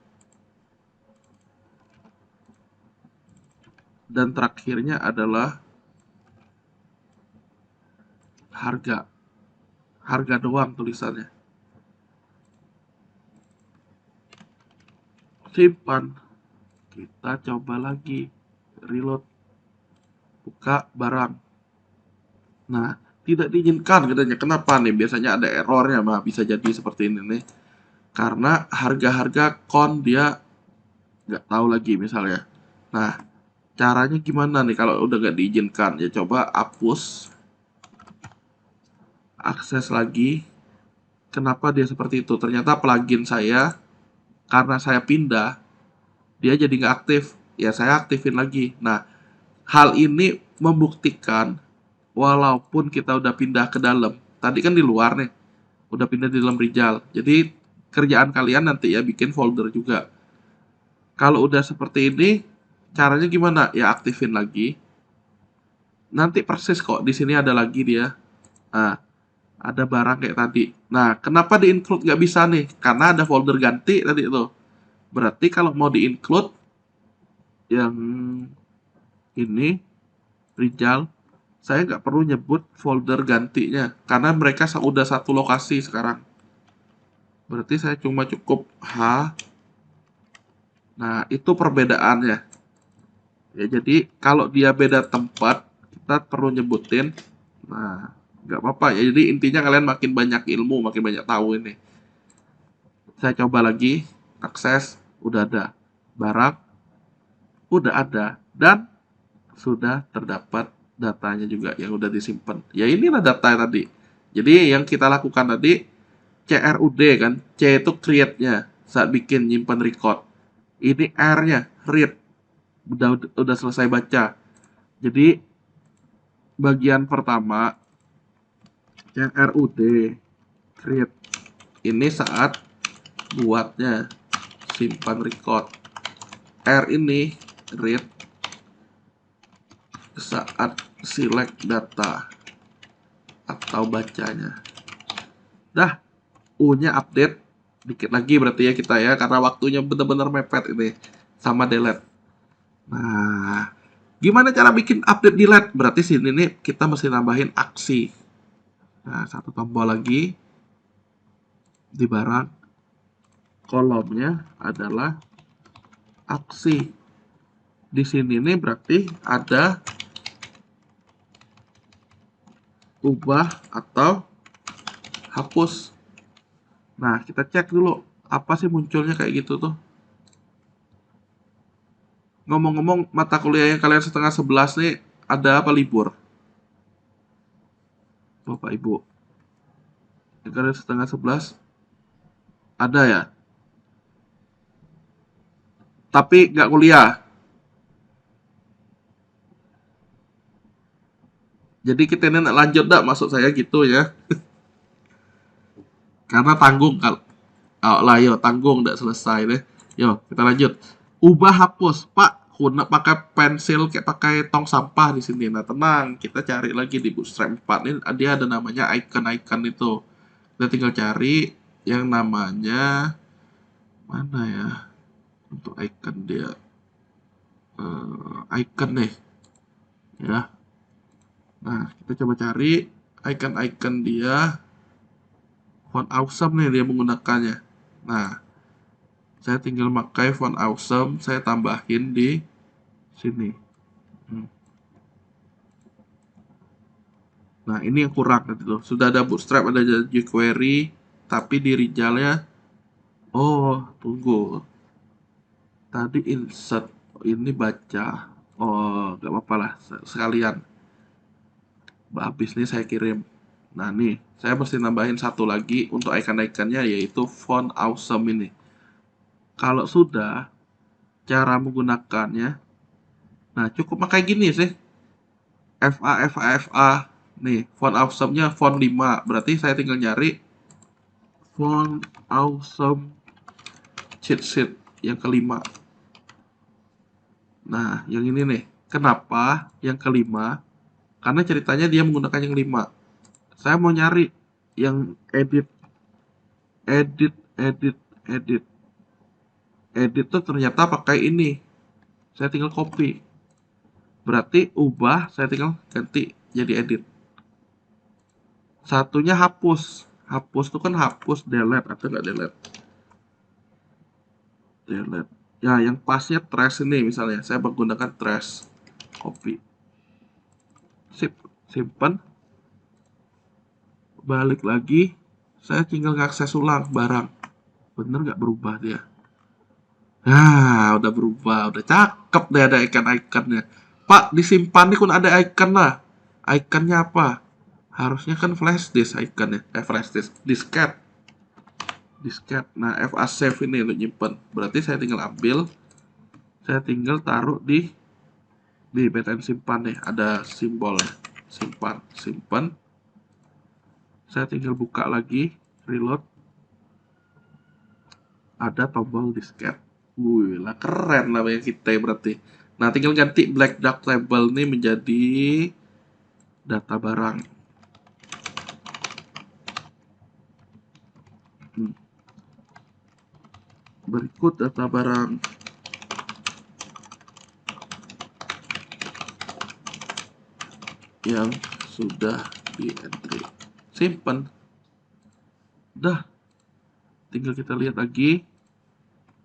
Speaker 1: Dan terakhirnya adalah harga. Harga doang tulisannya. Simpan. Kita coba lagi. Reload. Buka barang. Nah, tidak diizinkan katanya. Kenapa nih? Biasanya ada errornya, mah bisa jadi seperti ini nih. Karena harga-harga kon dia nggak tahu lagi misalnya. Nah, caranya gimana nih kalau udah nggak diizinkan? Ya coba hapus, akses lagi. Kenapa dia seperti itu? Ternyata plugin saya, karena saya pindah, dia jadi nggak aktif. Ya saya aktifin lagi. Nah, hal ini membuktikan walaupun kita udah pindah ke dalam. Tadi kan di luar nih, udah pindah di dalam Rijal. Jadi kerjaan kalian nanti ya bikin folder juga. Kalau udah seperti ini, caranya gimana? Ya aktifin lagi. Nanti persis kok di sini ada lagi dia. Nah, ada barang kayak tadi. Nah, kenapa di-include nggak bisa nih? Karena ada folder ganti tadi itu. Berarti kalau mau di-include yang ini, Rijal, saya nggak perlu nyebut folder gantinya. Karena mereka udah satu lokasi sekarang. Berarti saya cuma cukup H. Nah, itu perbedaannya. Ya, jadi kalau dia beda tempat, kita perlu nyebutin. Nah, nggak apa-apa ya. Jadi intinya kalian makin banyak ilmu, makin banyak tahu ini. Saya coba lagi, akses, udah ada. Barang, udah ada. Dan sudah terdapat datanya juga yang udah disimpan. Ya inilah data tadi. Jadi yang kita lakukan tadi, CRUD kan. C itu create-nya, saat bikin nyimpan record. Ini R-nya, read. Udah selesai baca. Jadi bagian pertama CRUD create ini saat buatnya simpan record. R ini read saat select data atau bacanya. Dah, U-nya update dikit lagi berarti ya kita ya, karena waktunya benar-benar mepet ini sama delete. Nah, gimana cara bikin update delete? Berarti sini nih kita mesti nambahin aksi. Nah, satu tombol lagi di barang, kolomnya adalah aksi. Di sini nih berarti ada ubah atau hapus. Nah, kita cek dulu apa sih munculnya kayak gitu tuh. Ngomong-ngomong, mata kuliah yang kalian setengah 11 nih ada apa libur? Bapak Ibu, yang kalian setengah 11 ada ya? Tapi nggak kuliah. Jadi kita ini lanjut dah, maksud saya gitu ya. Karena tanggung kalau lah yo tanggung udah selesai deh. Yo, kita lanjut. Ubah hapus, Pak. Kuna pakai pensil kayak pakai tong sampah di sini. Nah, tenang, kita cari lagi di Bootstrap 4 ini dia ada namanya icon-icon itu. Kita tinggal cari yang namanya mana ya? Untuk icon dia icon nih ya. Nah, kita coba cari icon-icon dia. Font awesome nih dia menggunakannya. Nah, saya tinggal pakai font awesome, saya tambahin di sini. Nah, ini yang kurang gitu. Sudah ada Bootstrap, ada jQuery, tapi di Rijalnya, oh, tunggu. Tadi insert, ini baca. Oh, nggak apa-apa lah, sekalian. Habis nih saya kirim. Nah, nih, saya mesti nambahin satu lagi untuk icon-iconnya, yaitu font awesome ini. Kalau sudah, cara menggunakannya, nah cukup pakai gini sih. FA. Nih, font awesome-nya font 5. Berarti saya tinggal nyari font awesome cheat sheet yang kelima. Nah, yang ini nih. Kenapa yang kelima? Karena ceritanya dia menggunakan yang 5. Saya mau nyari yang edit, edit, edit, edit. Edit tuh ternyata pakai ini. Saya tinggal copy. Berarti ubah, saya tinggal ganti jadi edit. Satunya hapus. Hapus tuh kan hapus, delete atau nggak delete? Delete. Ya, yang pasnya trash ini misalnya. Saya menggunakan trash. Copy. Sip. Simpan. Balik lagi. Saya tinggal ngakses ulang barang. Bener nggak berubah dia? Nah, udah berubah, udah cakep deh ada icon-iconnya. Pak, disimpan nih kun ada icon lah. Iconnya apa? Harusnya kan flash disk iconnya. Flash disk, disket, disket. Nah, FA save ini untuk nyimpen. Berarti saya tinggal ambil, saya tinggal taruh di btn simpan nih. Ada simbolnya, simpan, simpan. Saya tinggal buka lagi, reload. Ada tombol disket. Wih, lah keren lah yang kita berarti. Nah, tinggal ganti black duck label ini menjadi data barang. Berikut data barang. Yang sudah di entry. Simpan. Dah, tinggal kita lihat lagi.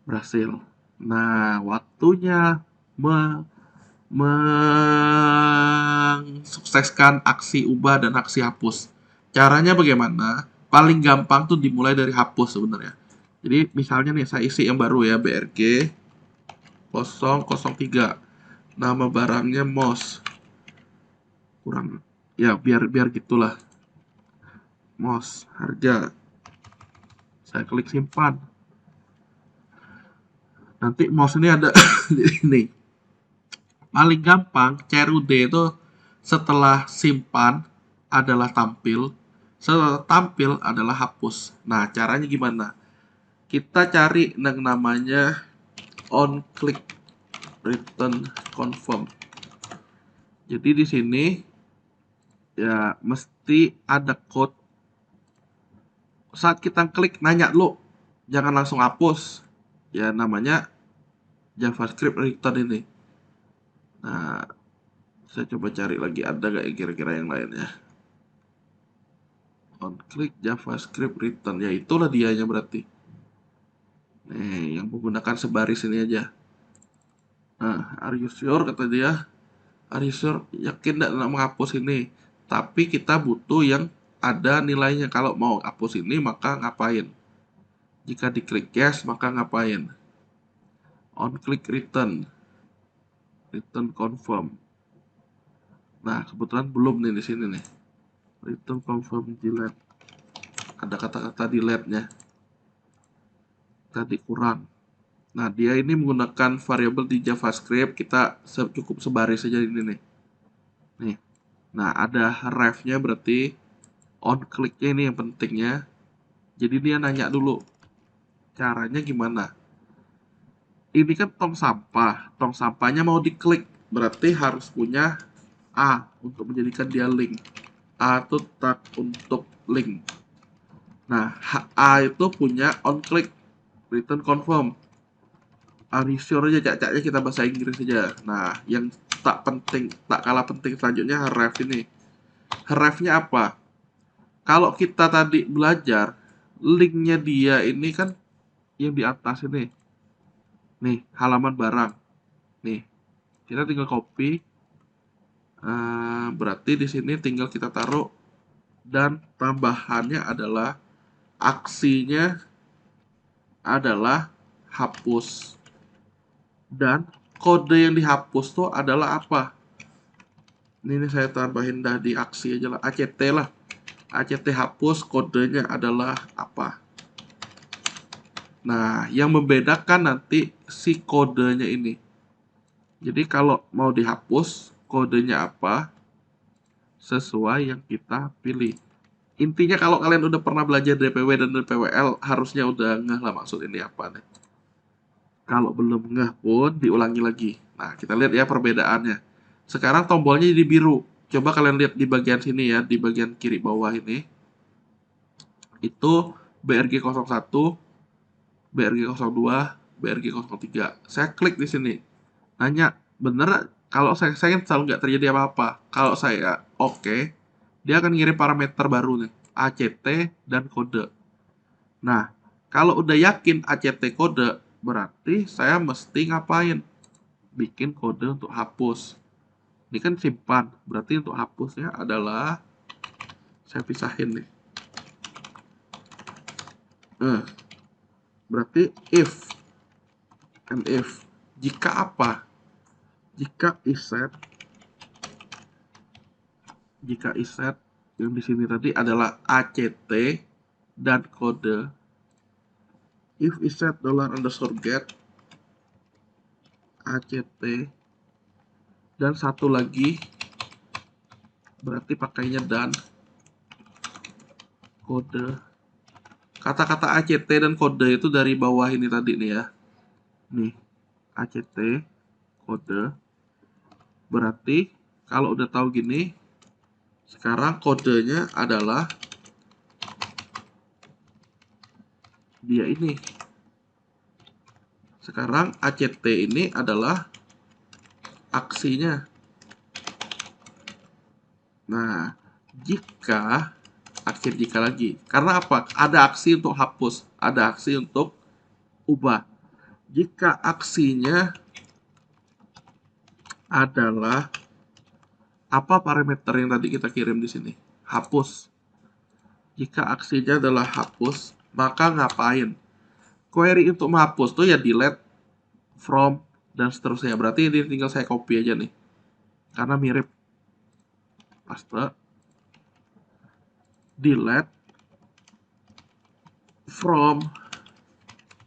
Speaker 1: Berhasil. Nah, waktunya mensukseskan aksi ubah dan aksi hapus. Caranya bagaimana? Paling gampang tuh dimulai dari hapus sebenarnya. Jadi misalnya nih saya isi yang baru ya, BRG 003. Nama barangnya mouse. Kurang ya, biar biar gitulah. Mouse harga. Saya klik simpan. Nanti mouse ini ada ini. Paling gampang CRUD itu setelah simpan adalah tampil, setelah tampil adalah hapus. Nah, caranya gimana? Kita cari yang namanya on click return confirm. Jadi di sini ya mesti ada code. Saat kita klik nanya dulu, jangan langsung hapus. Ya namanya JavaScript return ini. Nah, saya coba cari lagi ada gak kira-kira yang lainnya. On click JavaScript return, ya itulah dianya berarti. Nih, yang menggunakan sebaris ini aja. Nah, are you sure kata dia? Are you sure? Yakin tidak nak menghapus ini? Tapi kita butuh yang ada nilainya. Kalau mau hapus ini maka ngapain? Jika diklik yes maka ngapain? On click return, return confirm. Nah, kebetulan belum nih di sini nih. Return confirm delete. Ada kata-kata delete-nya. Tadi kurang. Nah, dia ini menggunakan variabel di JavaScript. Kita cukup sebaris saja ini nih. Nih. Nah, ada ref-nya berarti on click-nya ini yang pentingnya. Jadi dia nanya dulu caranya gimana. Ini kan tong sampah. Tong sampahnya mau diklik. Berarti harus punya A untuk menjadikan dia link. A itu tag untuk link. Nah, A itu punya on click return confirm. Are you sure aja cak-caknya kita bahasa Inggris saja. Nah, yang tak penting, tak kalah penting selanjutnya ref ini. Refnya apa? Kalau kita tadi belajar, linknya dia ini kan yang di atas ini. Nih, halaman barang. Nih, kita tinggal copy. Berarti di sini tinggal kita taruh dan tambahannya adalah aksinya adalah hapus. Dan kode yang dihapus tuh adalah apa? Ini saya tambahin dah di aksi aja lah, ACT lah. ACT hapus kodenya adalah apa? Nah, yang membedakan nanti si kodenya ini. Jadi kalau mau dihapus, kodenya apa? Sesuai yang kita pilih. Intinya kalau kalian udah pernah belajar DPW dan DPWL, harusnya udah ngeh lah maksud ini apa nih. Kalau belum ngeh pun diulangi lagi. Nah, kita lihat ya perbedaannya. Sekarang tombolnya jadi biru. Coba kalian lihat di bagian sini ya, di bagian kiri bawah ini. Itu BRG01, BRG02, BRG03. Saya klik di sini. Nanya, bener kalau saya selalu nggak terjadi apa-apa. Kalau saya oke, dia akan ngirim parameter baru nih, ACT dan kode. Nah, kalau udah yakin ACT kode, berarti saya mesti ngapain? Bikin kode untuk hapus. Ini kan simpan, berarti untuk hapusnya adalah saya pisahin nih. Berarti if and if. Jika apa? Jika iset yang di sini tadi adalah ACT dan kode. If iset $_get ACT dan satu lagi berarti pakainya dan kode. Kata-kata ACT dan kode itu dari bawah ini tadi nih ya. Nih, ACT kode. Berarti kalau udah tahu gini, sekarang kodenya adalah dia ini. Sekarang ACT ini adalah aksinya. Nah, jika jika lagi. Karena apa? Ada aksi untuk hapus, ada aksi untuk ubah. Jika aksinya adalah apa parameter yang tadi kita kirim di sini? Hapus. Jika aksinya adalah hapus, maka ngapain? Query untuk menghapus tuh ya delete, from, dan seterusnya. Berarti ini tinggal saya copy aja nih. Karena mirip. Paste. Delete from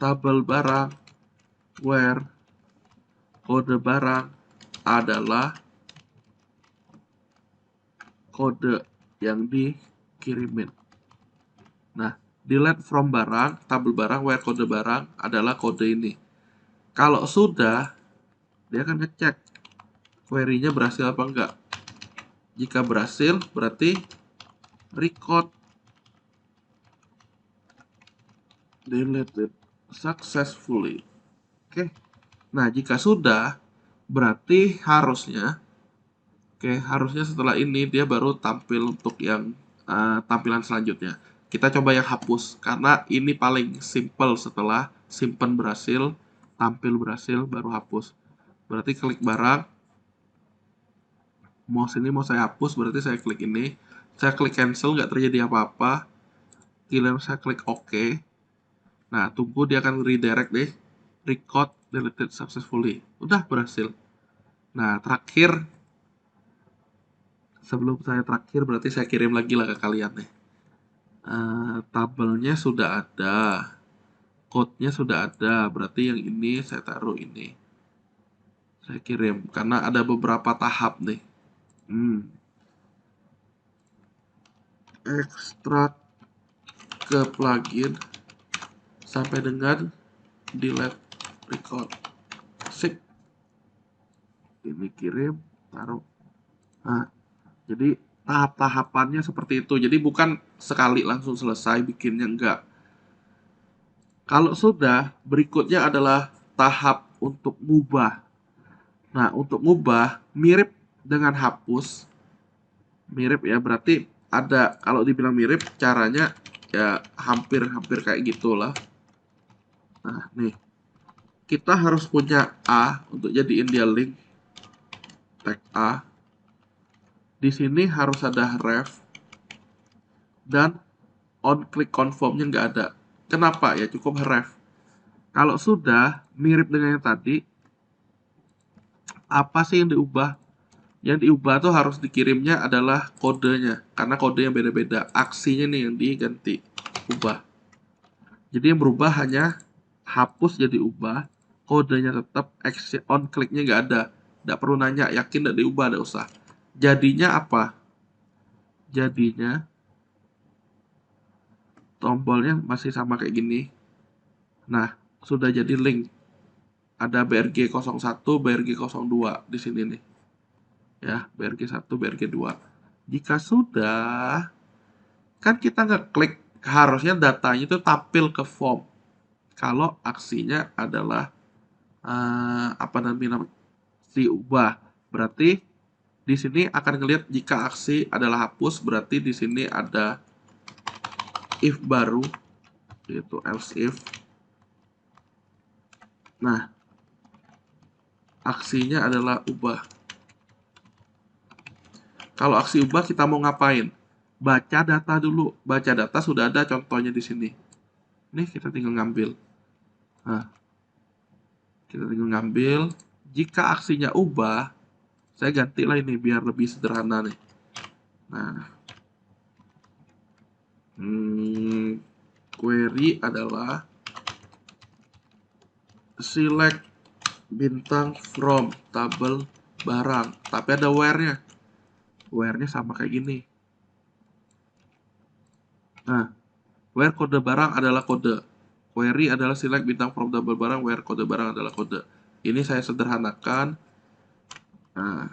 Speaker 1: tabel barang where kode barang adalah kode yang dikirimin. Nah, delete from barang, tabel barang where kode barang adalah kode ini. Kalau sudah, dia akan ngecek query-nya berhasil apa enggak. Jika berhasil, berarti record deleted successfully. Oke. Nah, jika sudah, berarti harusnya setelah ini dia baru tampil untuk yang tampilan selanjutnya. Kita coba yang hapus karena ini paling simple. Setelah simpen berhasil, tampil berhasil, baru hapus. Berarti klik barang, mouse ini mau saya hapus, berarti saya klik ini. Saya klik cancel, nggak terjadi apa-apa. Kemudian saya klik OK. Nah, tunggu dia akan redirect deh. Record deleted successfully. Udah berhasil. Nah, sebelum saya terakhir berarti saya kirim lagi lah ke kalian nih. Tabelnya sudah ada. Code-nya sudah ada. Berarti yang ini saya taruh ini. Saya kirim. Karena ada beberapa tahap nih. Ekstrak ke plugin sampai dengan delete record. Sip. Ini kirim, taruh. Nah, jadi tahap-tahapannya seperti itu. Jadi bukan sekali langsung selesai bikinnya, enggak. Kalau sudah, berikutnya adalah tahap untuk ngubah. Nah, untuk ngubah mirip dengan hapus. Mirip ya, berarti ada, kalau dibilang mirip, caranya ya hampir-hampir kayak gitulah. Nah, nih. Kita harus punya A untuk jadiin dia link. Tag A. Di sini harus ada ref. Dan on click conformnya nggak ada. Kenapa? Ya cukup ref. Kalau sudah mirip dengan yang tadi, apa sih yang diubah? Yang diubah tuh harus dikirimnya adalah kodenya. Karena kode yang beda-beda. Aksinya nih yang diganti. Ubah. Jadi yang berubah hanya hapus jadi ubah. Kodenya tetap, on click-nya nggak ada. Nggak perlu nanya, yakin nggak diubah, nggak usah. Jadinya apa? Jadinya tombolnya masih sama kayak gini. Nah, sudah jadi link. Ada BRG01, BRG02 di sini nih. ya, BRG1, BRG2. Jika sudah, kan kita ngeklik, harusnya datanya itu tampil ke form. Kalau aksinya adalah apa namanya, diubah, berarti di sini akan ngelihat jika aksi adalah hapus, berarti di sini ada if baru, yaitu else if. Nah, aksinya adalah ubah. Kalau aksi ubah kita mau ngapain? Baca data dulu. Baca data sudah ada contohnya di sini. Nih kita tinggal ngambil. Nah, kita tinggal ngambil. Jika aksinya ubah, saya gantilah ini biar lebih sederhana nih. Nah, query adalah select bintang from tabel barang, tapi ada where-nya. Where-nya sama kayak gini. Nah, where kode barang adalah kode. Query adalah select bintang from tabel barang, where kode barang adalah kode. Ini saya sederhanakan. Nah,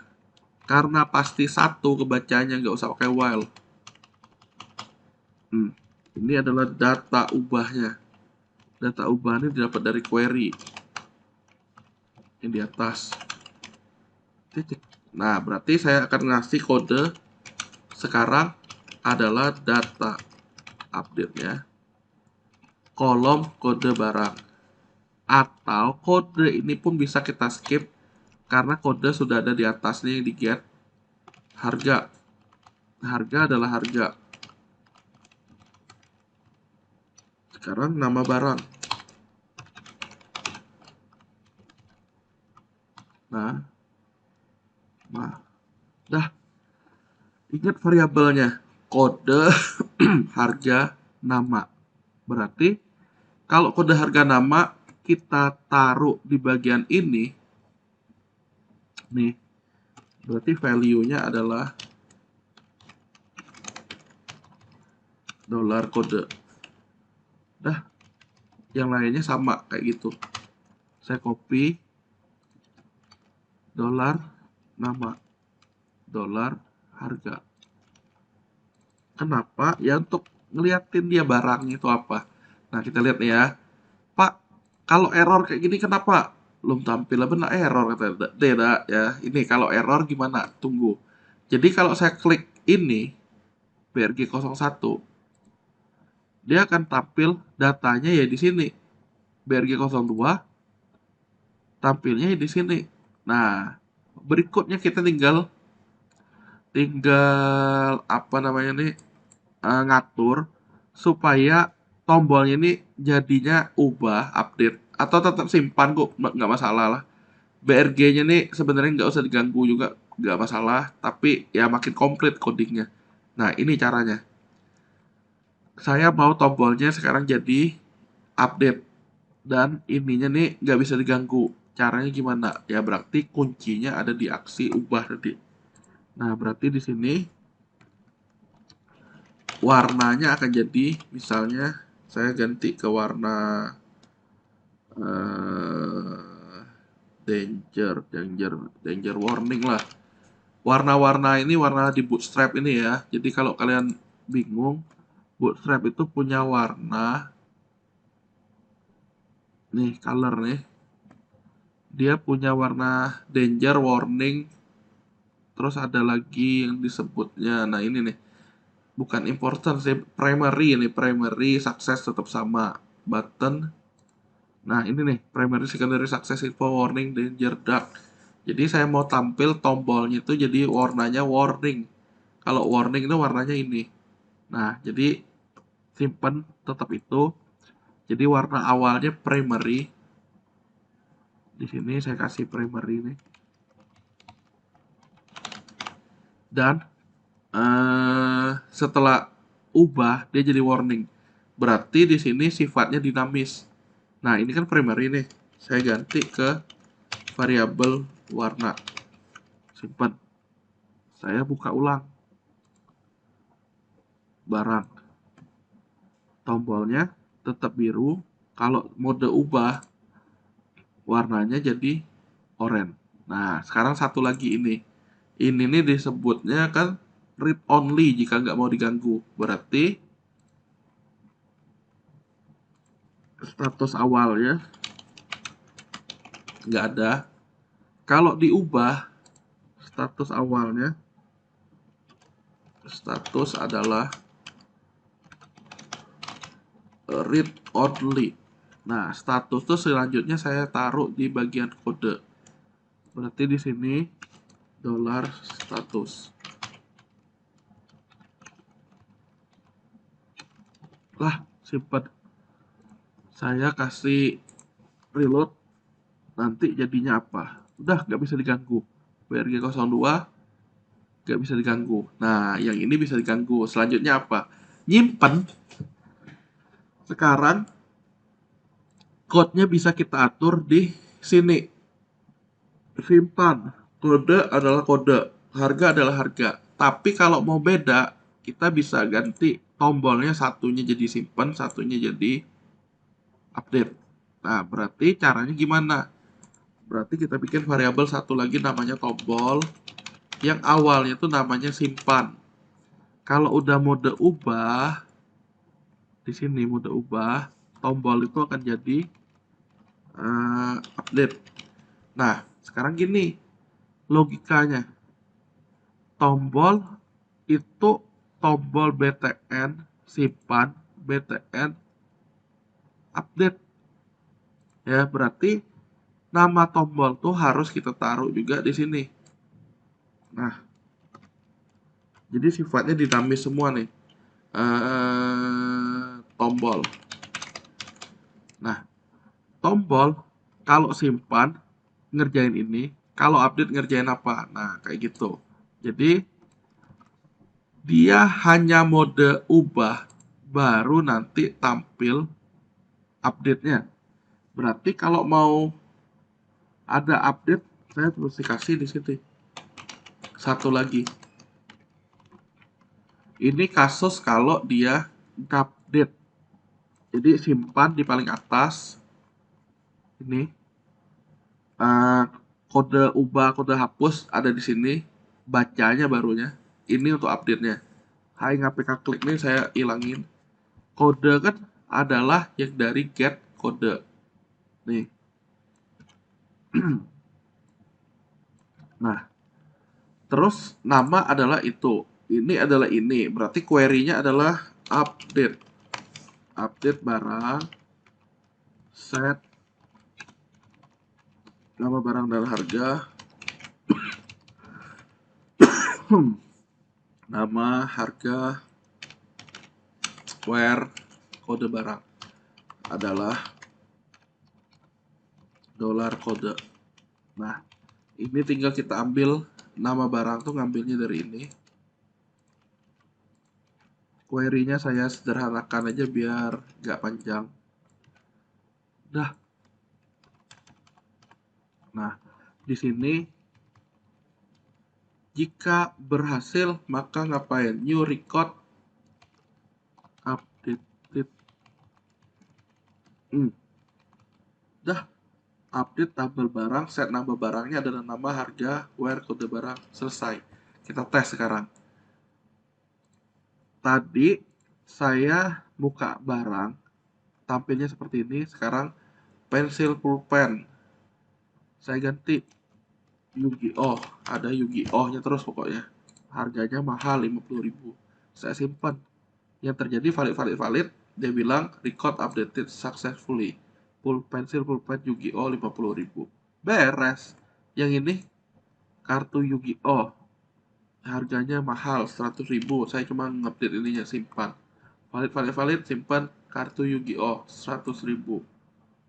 Speaker 1: karena pasti satu kebacanya, nggak usah pakai while. Ini adalah data ubahnya. Data ubahnya didapat dari query. Yang di atas. Titik. Nah, berarti saya akan ngasih kode sekarang adalah data update-nya. Kolom kode barang. Atau kode ini pun bisa kita skip karena kode sudah ada di atasnya yang di get. Harga. Harga adalah harga. Sekarang nama barang. Nah, dah. Ingat variabelnya. Kode, harga, nama. Berarti kalau kode harga nama kita taruh di bagian ini, nih, berarti value-nya adalah dolar kode. Dah, yang lainnya sama kayak gitu. Saya copy dolar nama, dolar harga. Kenapa? Ya untuk ngeliatin dia barangnya itu apa. Nah, kita lihat nih ya. Pak, kalau error kayak gini kenapa? Belum tampil, benar error kata. Tidak ya. Ini kalau error gimana? Tunggu. Jadi kalau saya klik ini BRG01, dia akan tampil datanya ya di sini. BRG02 tampilnya ya di sini. Nah, berikutnya kita tinggal apa namanya nih, ngatur supaya tombolnya ini jadinya ubah update atau tetap simpan kok, nggak masalah lah. BRG-nya nih sebenarnya nggak usah diganggu juga, nggak masalah, tapi ya makin komplit codingnya. Nah, ini caranya. Saya mau tombolnya sekarang jadi update dan ininya nih nggak bisa diganggu. Caranya gimana? Ya berarti kuncinya ada di aksi ubah tadi. Nah, berarti di sini warnanya akan jadi, misalnya saya ganti ke warna eh, danger warning lah. Warna-warna ini warna di Bootstrap ini ya. Jadi kalau kalian bingung, Bootstrap itu punya warna nih, color nih. Dia punya warna danger warning, terus ada lagi yang disebutnya, nah ini nih, bukan important sih, primary. Ini primary success tetap sama button. Nah, ini nih, primary, secondary, success, info, warning, danger, dark. Jadi saya mau tampil tombolnya itu jadi warnanya warning. Kalau warning itu warnanya ini. Nah, jadi simpan tetap itu. Jadi warna awalnya primary. Di sini saya kasih primary nih. Dan setelah ubah dia jadi warning. Berarti di sini sifatnya dinamis. Nah, ini kan primary nih. Saya ganti ke variabel warna. Simpan. Saya buka ulang. Barang. Tombolnya tetap biru. Kalau mode ubah, warnanya jadi oranye. Nah, sekarang satu lagi ini. Ini nih disebutnya kan read only jika nggak mau diganggu. Berarti status awalnya nggak ada. Kalau diubah status awalnya, status adalah read only. Nah, status tuh selanjutnya saya taruh di bagian kode. Berarti di sini dolar status. Lah, simpan. Saya kasih reload, nanti jadinya apa? Udah nggak bisa diganggu. BRG02 nggak bisa diganggu. Nah, yang ini bisa diganggu. Selanjutnya apa? Nyimpen. Sekarang code-nya bisa kita atur di sini. Simpan. Kode adalah kode. Harga adalah harga. Tapi kalau mau beda, kita bisa ganti tombolnya, satunya jadi simpan, satunya jadi update. Nah, berarti caranya gimana? Berarti kita bikin variabel satu lagi namanya tombol, yang awalnya tuh namanya simpan. Kalau udah mode ubah, di sini mode ubah, tombol itu akan jadi update. Nah, sekarang gini logikanya. Tombol itu tombol btn simpan, btn update. Ya, berarti nama tombol tuh harus kita taruh juga di sini. Nah, jadi sifatnya dinamis semua nih. Tombol. Nah, tombol kalau simpan ngerjain ini, kalau update ngerjain apa. Nah, kayak gitu. Jadi dia hanya mode ubah, baru nanti tampil update-nya. Berarti kalau mau ada update, saya terus dikasih di sini satu lagi. Ini kasus kalau dia update. Jadi simpan di paling atas. Ini uh, kode ubah, kode hapus ada di sini. Bacanya barunya. Ini untuk update-nya. Hai ngapk klik nih saya ilangin. Kode kan adalah yang dari get kode. Nih. Nah, terus nama adalah itu. Ini adalah ini. Berarti query-nya adalah update. Update barang. Set nama barang dan harga. Nama, harga, where, kode barang adalah dolar kode. Nah, ini tinggal kita ambil nama barang tuh, ngambilnya dari ini. Query-nya saya sederhanakan aja biar nggak panjang. Dah. Nah, di sini jika berhasil maka ngapain? New record updated. Dah. Update tabel barang, set nama barangnya adalah nama, harga, where, kode barang. Selesai. Kita tes sekarang. Tadi saya buka barang, tampilnya seperti ini. Sekarang pensil pulpen. Saya ganti Yu-Gi-Oh. Ada Yu-Gi-Oh-nya terus pokoknya. Harganya mahal 50.000. Saya simpan. Yang terjadi valid. Dia bilang record updated successfully. Pensil pulpen Yu-Gi-Oh 50.000. Beres. Yang ini kartu Yu-Gi-Oh. Harganya mahal 100.000. Saya cuma ngupdate ininya, simpan. Valid, simpan kartu Yu-Gi-Oh 100.000.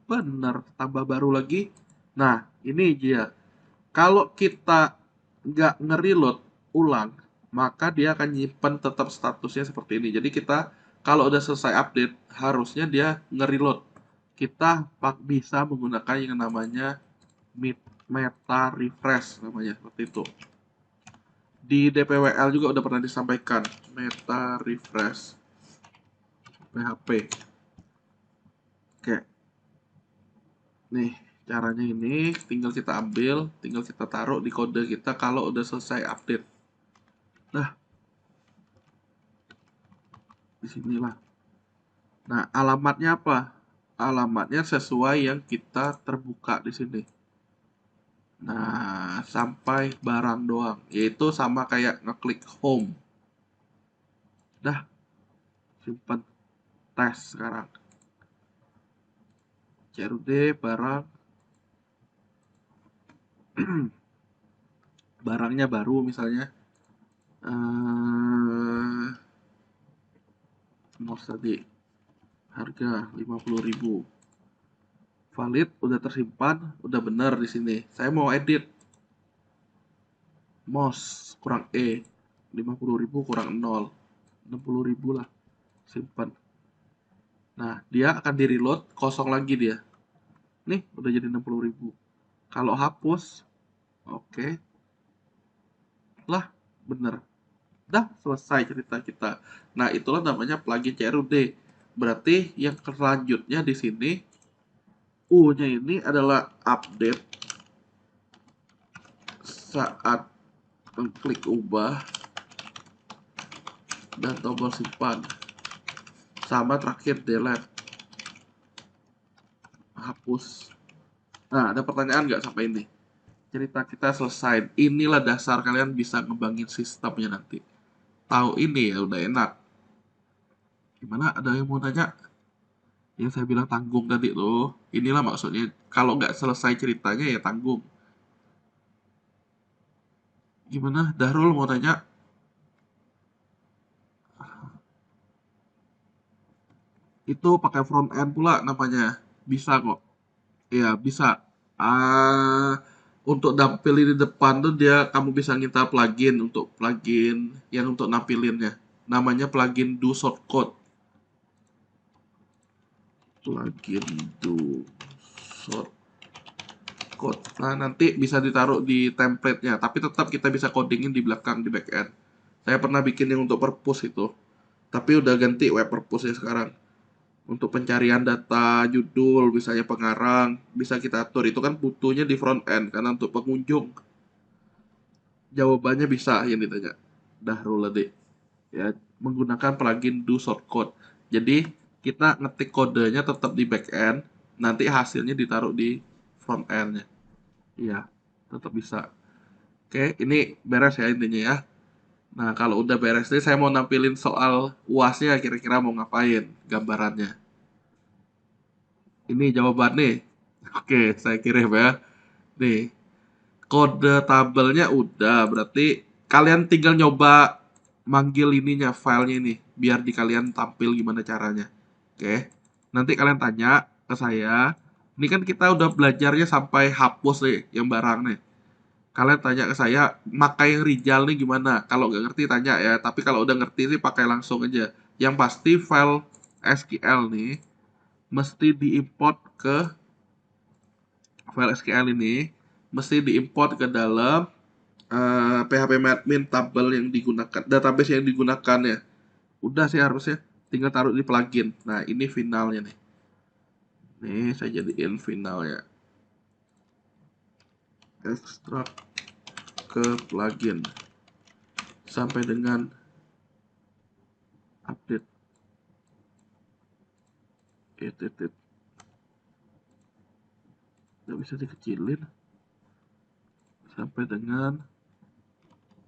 Speaker 1: Bener, tambah baru lagi. Nah, ini dia. Kalau kita nggak nge-reload ulang, maka dia akan nyimpen tetap statusnya seperti ini. Jadi kita kalau udah selesai update, harusnya dia nge-reload. Kita bisa menggunakan yang namanya meta refresh namanya, seperti itu. Di DPWL juga udah pernah disampaikan meta refresh PHP. Oke. Nih, Caranya ini tinggal kita ambil, tinggal kita taruh di kode kita kalau udah selesai update. Nah, disinilah. Nah, alamatnya apa? Alamatnya sesuai yang kita terbuka di sini. Nah, sampai barang doang, yaitu sama kayak ngeklik home. Dah, simpan tes sekarang. CRUD barang, barangnya baru misalnya. Mouse tadi harga 50.000. Valid, udah tersimpan, udah bener di sini. Saya mau edit. Mouse kurang E. 50.000 kurang 0. 60.000 lah. Simpan. Nah, dia akan di reload, kosong lagi dia. Nih, udah jadi 60.000. Kalau hapus, oke. Lah, bener. Dah selesai cerita kita. Nah, itulah namanya plugin CRUD. Berarti yang selanjutnya di sini U-nya ini adalah update saat mengklik ubah dan tombol simpan. Sama terakhir delete, hapus. Nah, ada pertanyaan nggak sampai ini? Cerita kita selesai. Inilah dasar kalian bisa ngembangin sistemnya nanti. Tahu ini ya udah enak. Gimana? Ada yang mau nanya? Yang saya bilang tanggung tadi loh. Inilah maksudnya. Kalau nggak selesai ceritanya ya tanggung. Gimana? Dahrul mau nanya? Itu pakai front end pula namanya. Bisa kok. Iya, bisa. Untuk nampilin di depan tuh dia kamu bisa minta plugin untuk plugin yang untuk nampilinnya. Namanya plugin do shortcode. Plugin do shortcode. Nah, nanti bisa ditaruh di template-nya, tapi tetap kita bisa codingin di belakang di backend. Saya pernah bikin yang untuk purpose itu. Tapi udah ganti web purpose ya sekarang. Untuk pencarian data judul, misalnya pengarang, bisa kita atur. Itu kan butuhnya di front end, karena untuk pengunjung. Jawabannya bisa yang ditanya. Dahrul tadi. Ya, menggunakan plugin do shortcode. Jadi, kita ngetik kodenya tetap di back end, nanti hasilnya ditaruh di front end-nya. Iya, tetap bisa. Oke, ini beres ya intinya ya. Nah, kalau udah beres nih, saya mau nampilin soal UASnya kira-kira mau ngapain gambarannya. Ini jawaban nih. Oke, saya kirim ya. Nih, kode tabelnya udah, berarti kalian tinggal nyoba manggil ininya, filenya ini, biar di kalian tampil gimana caranya. Oke, nanti kalian tanya ke saya. Ini kan kita udah belajarnya sampai hapus nih, yang barang nih. Kalian tanya ke saya, pakai yang Rijal nih gimana? Kalau nggak ngerti tanya ya, tapi kalau udah ngerti sih pakai langsung aja. Yang pasti file SQL nih mesti diimport ke file SQL ini mesti diimport ke dalam phpMadmin tabel yang digunakan, database yang digunakan ya. Udah sih harusnya, tinggal taruh di plugin. Nah, ini finalnya nih. Nih, saya jadiin finalnya. Ekstrak ke plugin sampai dengan update. It. Nggak bisa dikecilin sampai dengan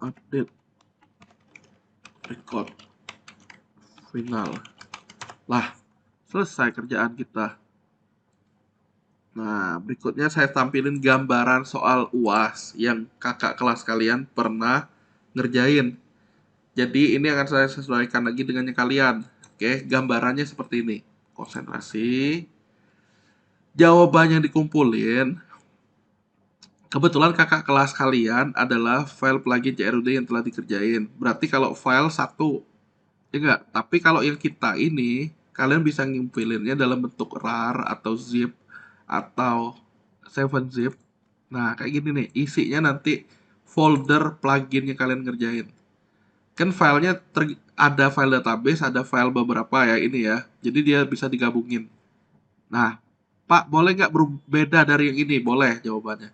Speaker 1: update record final. Lah, selesai kerjaan kita. Nah, berikutnya saya tampilin gambaran soal UAS yang kakak kelas kalian pernah ngerjain. Jadi ini akan saya sesuaikan lagi dengan yang kalian. Oke, gambarannya seperti ini. Konsentrasi. Jawaban yang dikumpulin. Kebetulan kakak kelas kalian adalah file plugin CRUD yang telah dikerjain. Berarti kalau file satu, ya enggak? Tapi kalau yang kita ini, kalian bisa ngimpilinnya dalam bentuk RAR atau zip atau 7-zip. Nah, kayak gini nih, isinya nanti folder plugin yang kalian ngerjain. Kan filenya ada file database, ada file beberapa ya ini ya. Jadi dia bisa digabungin. Nah, Pak, boleh nggak berbeda dari yang ini? Boleh jawabannya.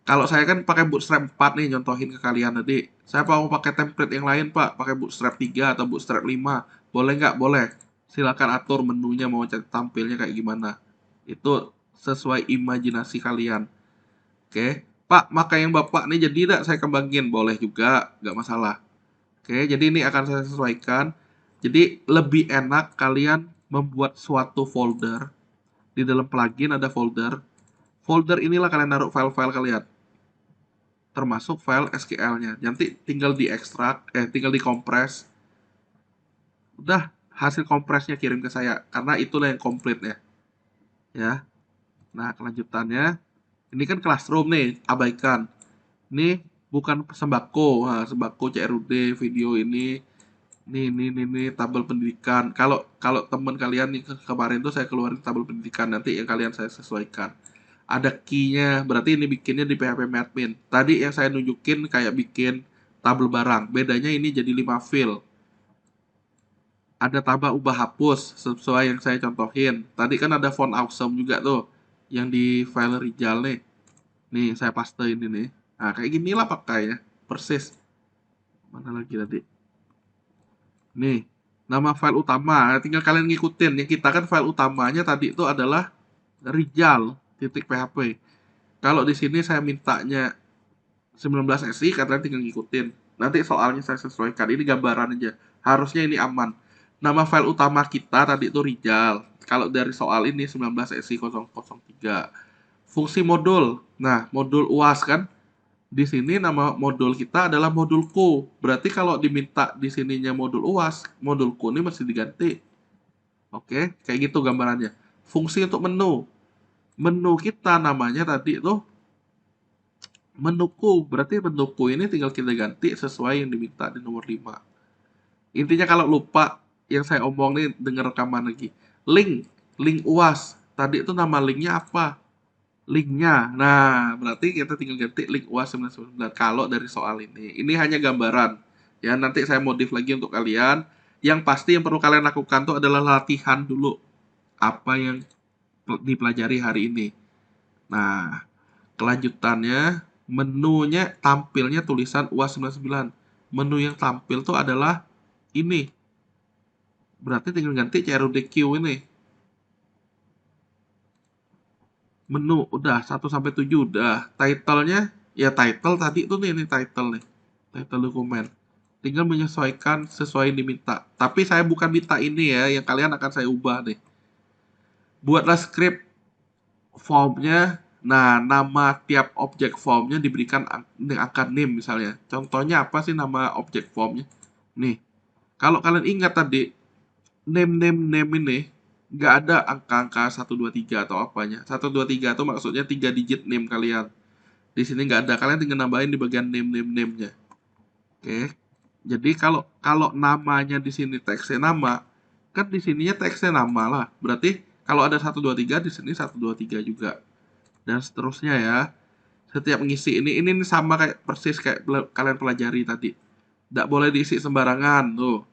Speaker 1: Kalau saya kan pakai Bootstrap 4 nih, nyontohin ke kalian tadi. Saya mau pakai template yang lain, Pak. Pakai Bootstrap 3 atau Bootstrap 5. Boleh nggak? Boleh. Silakan atur menunya mau tampilnya kayak gimana. Itu sesuai imajinasi kalian. Oke. Pak, maka yang Bapak nih jadi tidak saya kembangin. Boleh juga, nggak masalah. Oke, jadi ini akan saya sesuaikan. Jadi lebih enak kalian membuat suatu folder. Di dalam plugin ada folder. Folder inilah kalian naruh file-file kalian, termasuk file SQL-nya. Nanti tinggal diekstrak, tinggal dikompres. Udah, hasil kompresnya kirim ke saya, karena itulah yang komplit ya. Ya. Nah, kelanjutannya, ini kan classroom nih, abaikan. Ini bukan sembako. Nah, sembako CRUD video ini tabel pendidikan. Kalau kalau teman kalian nih kemarin tuh saya keluarin tabel pendidikan, nanti yang kalian saya sesuaikan. Ada key-nya, berarti ini bikinnya di PHP admin. Tadi yang saya nunjukin kayak bikin tabel barang, bedanya ini jadi 5 field. Ada tambah ubah hapus sesuai yang saya contohin. Tadi kan ada font awesome juga tuh yang di file Rijal nih. Nih saya paste ini nih. Nah kayak gini lah pakainya, persis. Mana lagi tadi? Nih, nama file utama. Tinggal kalian ngikutin. Yang kita kan file utamanya tadi itu adalah Rijal.php. Kalau di sini saya mintanya 19 SI, kalian tinggal ngikutin. Nanti soalnya saya sesuaikan. Ini gambaran aja. Harusnya ini aman. Nama file utama kita tadi itu Rijal. Kalau dari soal ini 19 SI 003. Fungsi modul. Nah, modul UAS kan. Di sini nama modul kita adalah modulku. Berarti kalau diminta di sininya modul UAS, modulku ini mesti diganti. Oke, kayak gitu gambarannya. Fungsi untuk menu. Menu kita namanya tadi tuh menuku. Berarti menuku ini tinggal kita ganti sesuai yang diminta di nomor 5. Intinya kalau lupa yang saya omong nih, denger rekaman lagi. Link UAS. Tadi itu nama linknya apa? Linknya. Nah, berarti kita tinggal ganti link UAS 999 kalau dari soal ini. Ini hanya gambaran. Ya, nanti saya modif lagi untuk kalian. Yang pasti yang perlu kalian lakukan tuh adalah latihan dulu apa yang dipelajari hari ini. Nah, kelanjutannya menunya tampilnya tulisan UAS 99. Menu yang tampil tuh adalah ini. Berarti tinggal ganti CRUDQ ini. Menu udah 1 sampai 7 udah. Title-nya ya title tadi tuh nih, ini title nih. Title dokumen. Tinggal menyesuaikan sesuai yang diminta. Tapi saya bukan minta ini ya, yang kalian akan saya ubah nih. Buatlah script formnya. Nah, nama tiap objek formnya diberikan angka name misalnya. Contohnya apa sih nama objek formnya? Nih, kalau kalian ingat tadi, name ini nggak ada angka-angka 1, 2, 3 atau apanya. 1, 2, 3 itu maksudnya 3 digit name kalian. Di sini nggak ada, kalian tinggal nambahin di bagian name-nya. Oke. Jadi kalau kalau namanya di sini teksnya nama, kan di sininya teksnya nama lah. Berarti kalau ada 1, 2, 3 di sini 1, 2, 3 juga. Dan seterusnya ya. Setiap ngisi ini sama kayak persis kayak kalian pelajari tadi. Nggak boleh diisi sembarangan tuh.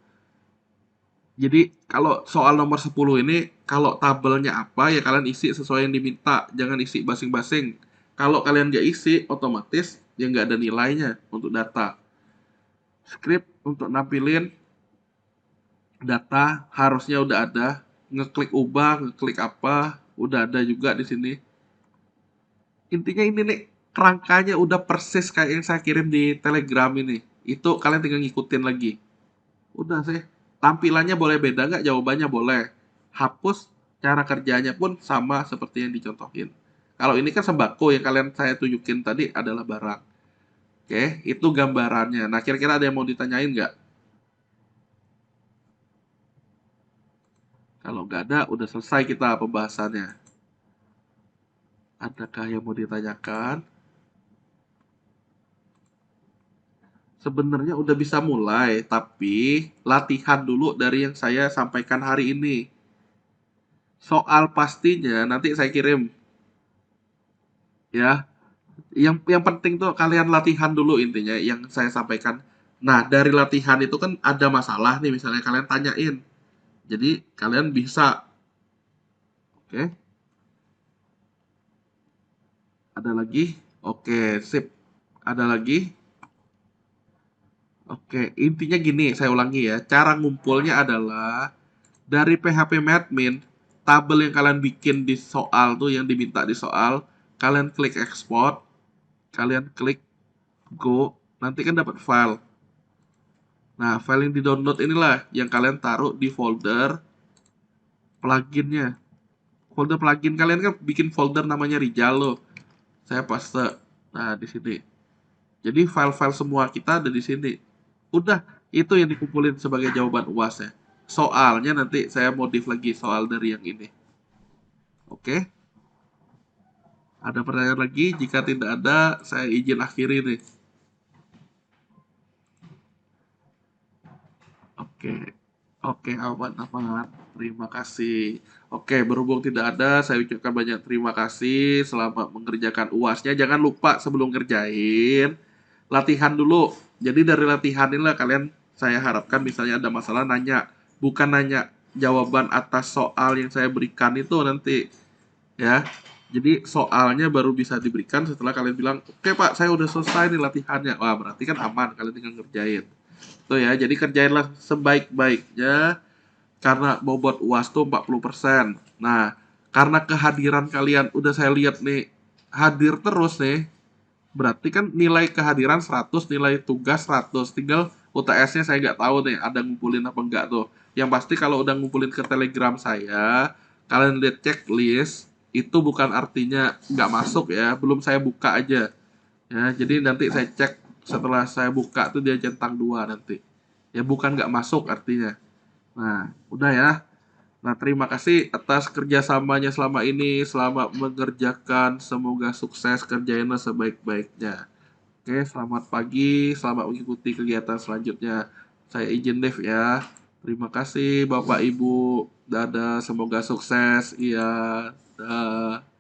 Speaker 1: Jadi kalau soal nomor 10 ini, kalau tabelnya apa ya kalian isi sesuai yang diminta, jangan isi basing-basing. Kalau kalian nggak isi, otomatis ya nggak ada nilainya untuk data. Script untuk nampilin data harusnya udah ada. Ngeklik ubah, ngeklik apa, udah ada juga di sini. Intinya ini nih, kerangkanya udah persis kayak yang saya kirim di Telegram ini. Itu kalian tinggal ngikutin lagi. Udah sih. Tampilannya boleh beda nggak? Jawabannya boleh. Hapus cara kerjanya pun sama seperti yang dicontohin. Kalau ini kan sembako yang kalian saya tunjukin tadi adalah barang. Oke, itu gambarannya. Nah, kira-kira ada yang mau ditanyain nggak? Kalau nggak ada, udah selesai kita pembahasannya. Adakah yang mau ditanyakan? Sebenarnya udah bisa mulai, tapi latihan dulu dari yang saya sampaikan hari ini. Soal pastinya nanti saya kirim ya. Yang penting tuh kalian latihan dulu intinya yang saya sampaikan. Nah, dari latihan itu kan ada masalah nih misalnya kalian tanyain. Jadi kalian bisa, oke? Ada lagi? Oke, sip. Ada lagi? Oke, intinya gini, saya ulangi ya. Cara ngumpulnya adalah dari PHP-admin, tabel yang kalian bikin di soal tuh yang diminta di soal, kalian klik export, kalian klik go, nanti kan dapat file. Nah, file yang di-download inilah yang kalian taruh di folder pluginnya. Folder plugin kalian kan bikin folder namanya Rijal loh. Saya paste. Nah, di sini. Jadi file-file semua kita ada di sini. Udah, itu yang dikumpulin sebagai jawaban UAS ya. Soalnya nanti saya modif lagi soal dari yang ini. Oke? Ada pertanyaan lagi? Jika tidak ada, saya izin akhiri nih. Oke. Oke, aman, aman. Terima kasih. Oke, berhubung tidak ada, saya ucapkan banyak terima kasih selamat mengerjakan UASnya. Jangan lupa sebelum ngerjain, latihan dulu. Jadi dari latihan inilah kalian, saya harapkan misalnya ada masalah nanya. Bukan nanya jawaban atas soal yang saya berikan itu nanti. Ya, jadi soalnya baru bisa diberikan setelah kalian bilang, oke Pak, saya udah selesai nih latihannya. Wah, berarti kan aman, kalian tinggal ngerjain. Tuh ya, jadi kerjainlah sebaik-baiknya karena bobot UAS tuh 40%. Nah, karena kehadiran kalian udah saya lihat nih hadir terus nih, berarti kan nilai kehadiran 100, nilai tugas 100. Tinggal UTS-nya saya nggak tahu nih ada ngumpulin apa enggak tuh. Yang pasti kalau udah ngumpulin ke Telegram saya, kalian lihat checklist, itu bukan artinya nggak masuk ya, belum saya buka aja. Ya, jadi nanti saya cek setelah saya buka tuh dia centang 2 nanti. Ya bukan nggak masuk artinya. Nah, udah ya. Nah, terima kasih atas kerjasamanya selama ini. Selamat mengerjakan. Semoga sukses kerjainnya sebaik-baiknya. Oke, selamat pagi. Selamat mengikuti kegiatan selanjutnya. Saya izin Dev ya. Terima kasih Bapak Ibu. Dadah, semoga sukses. Iya, dah.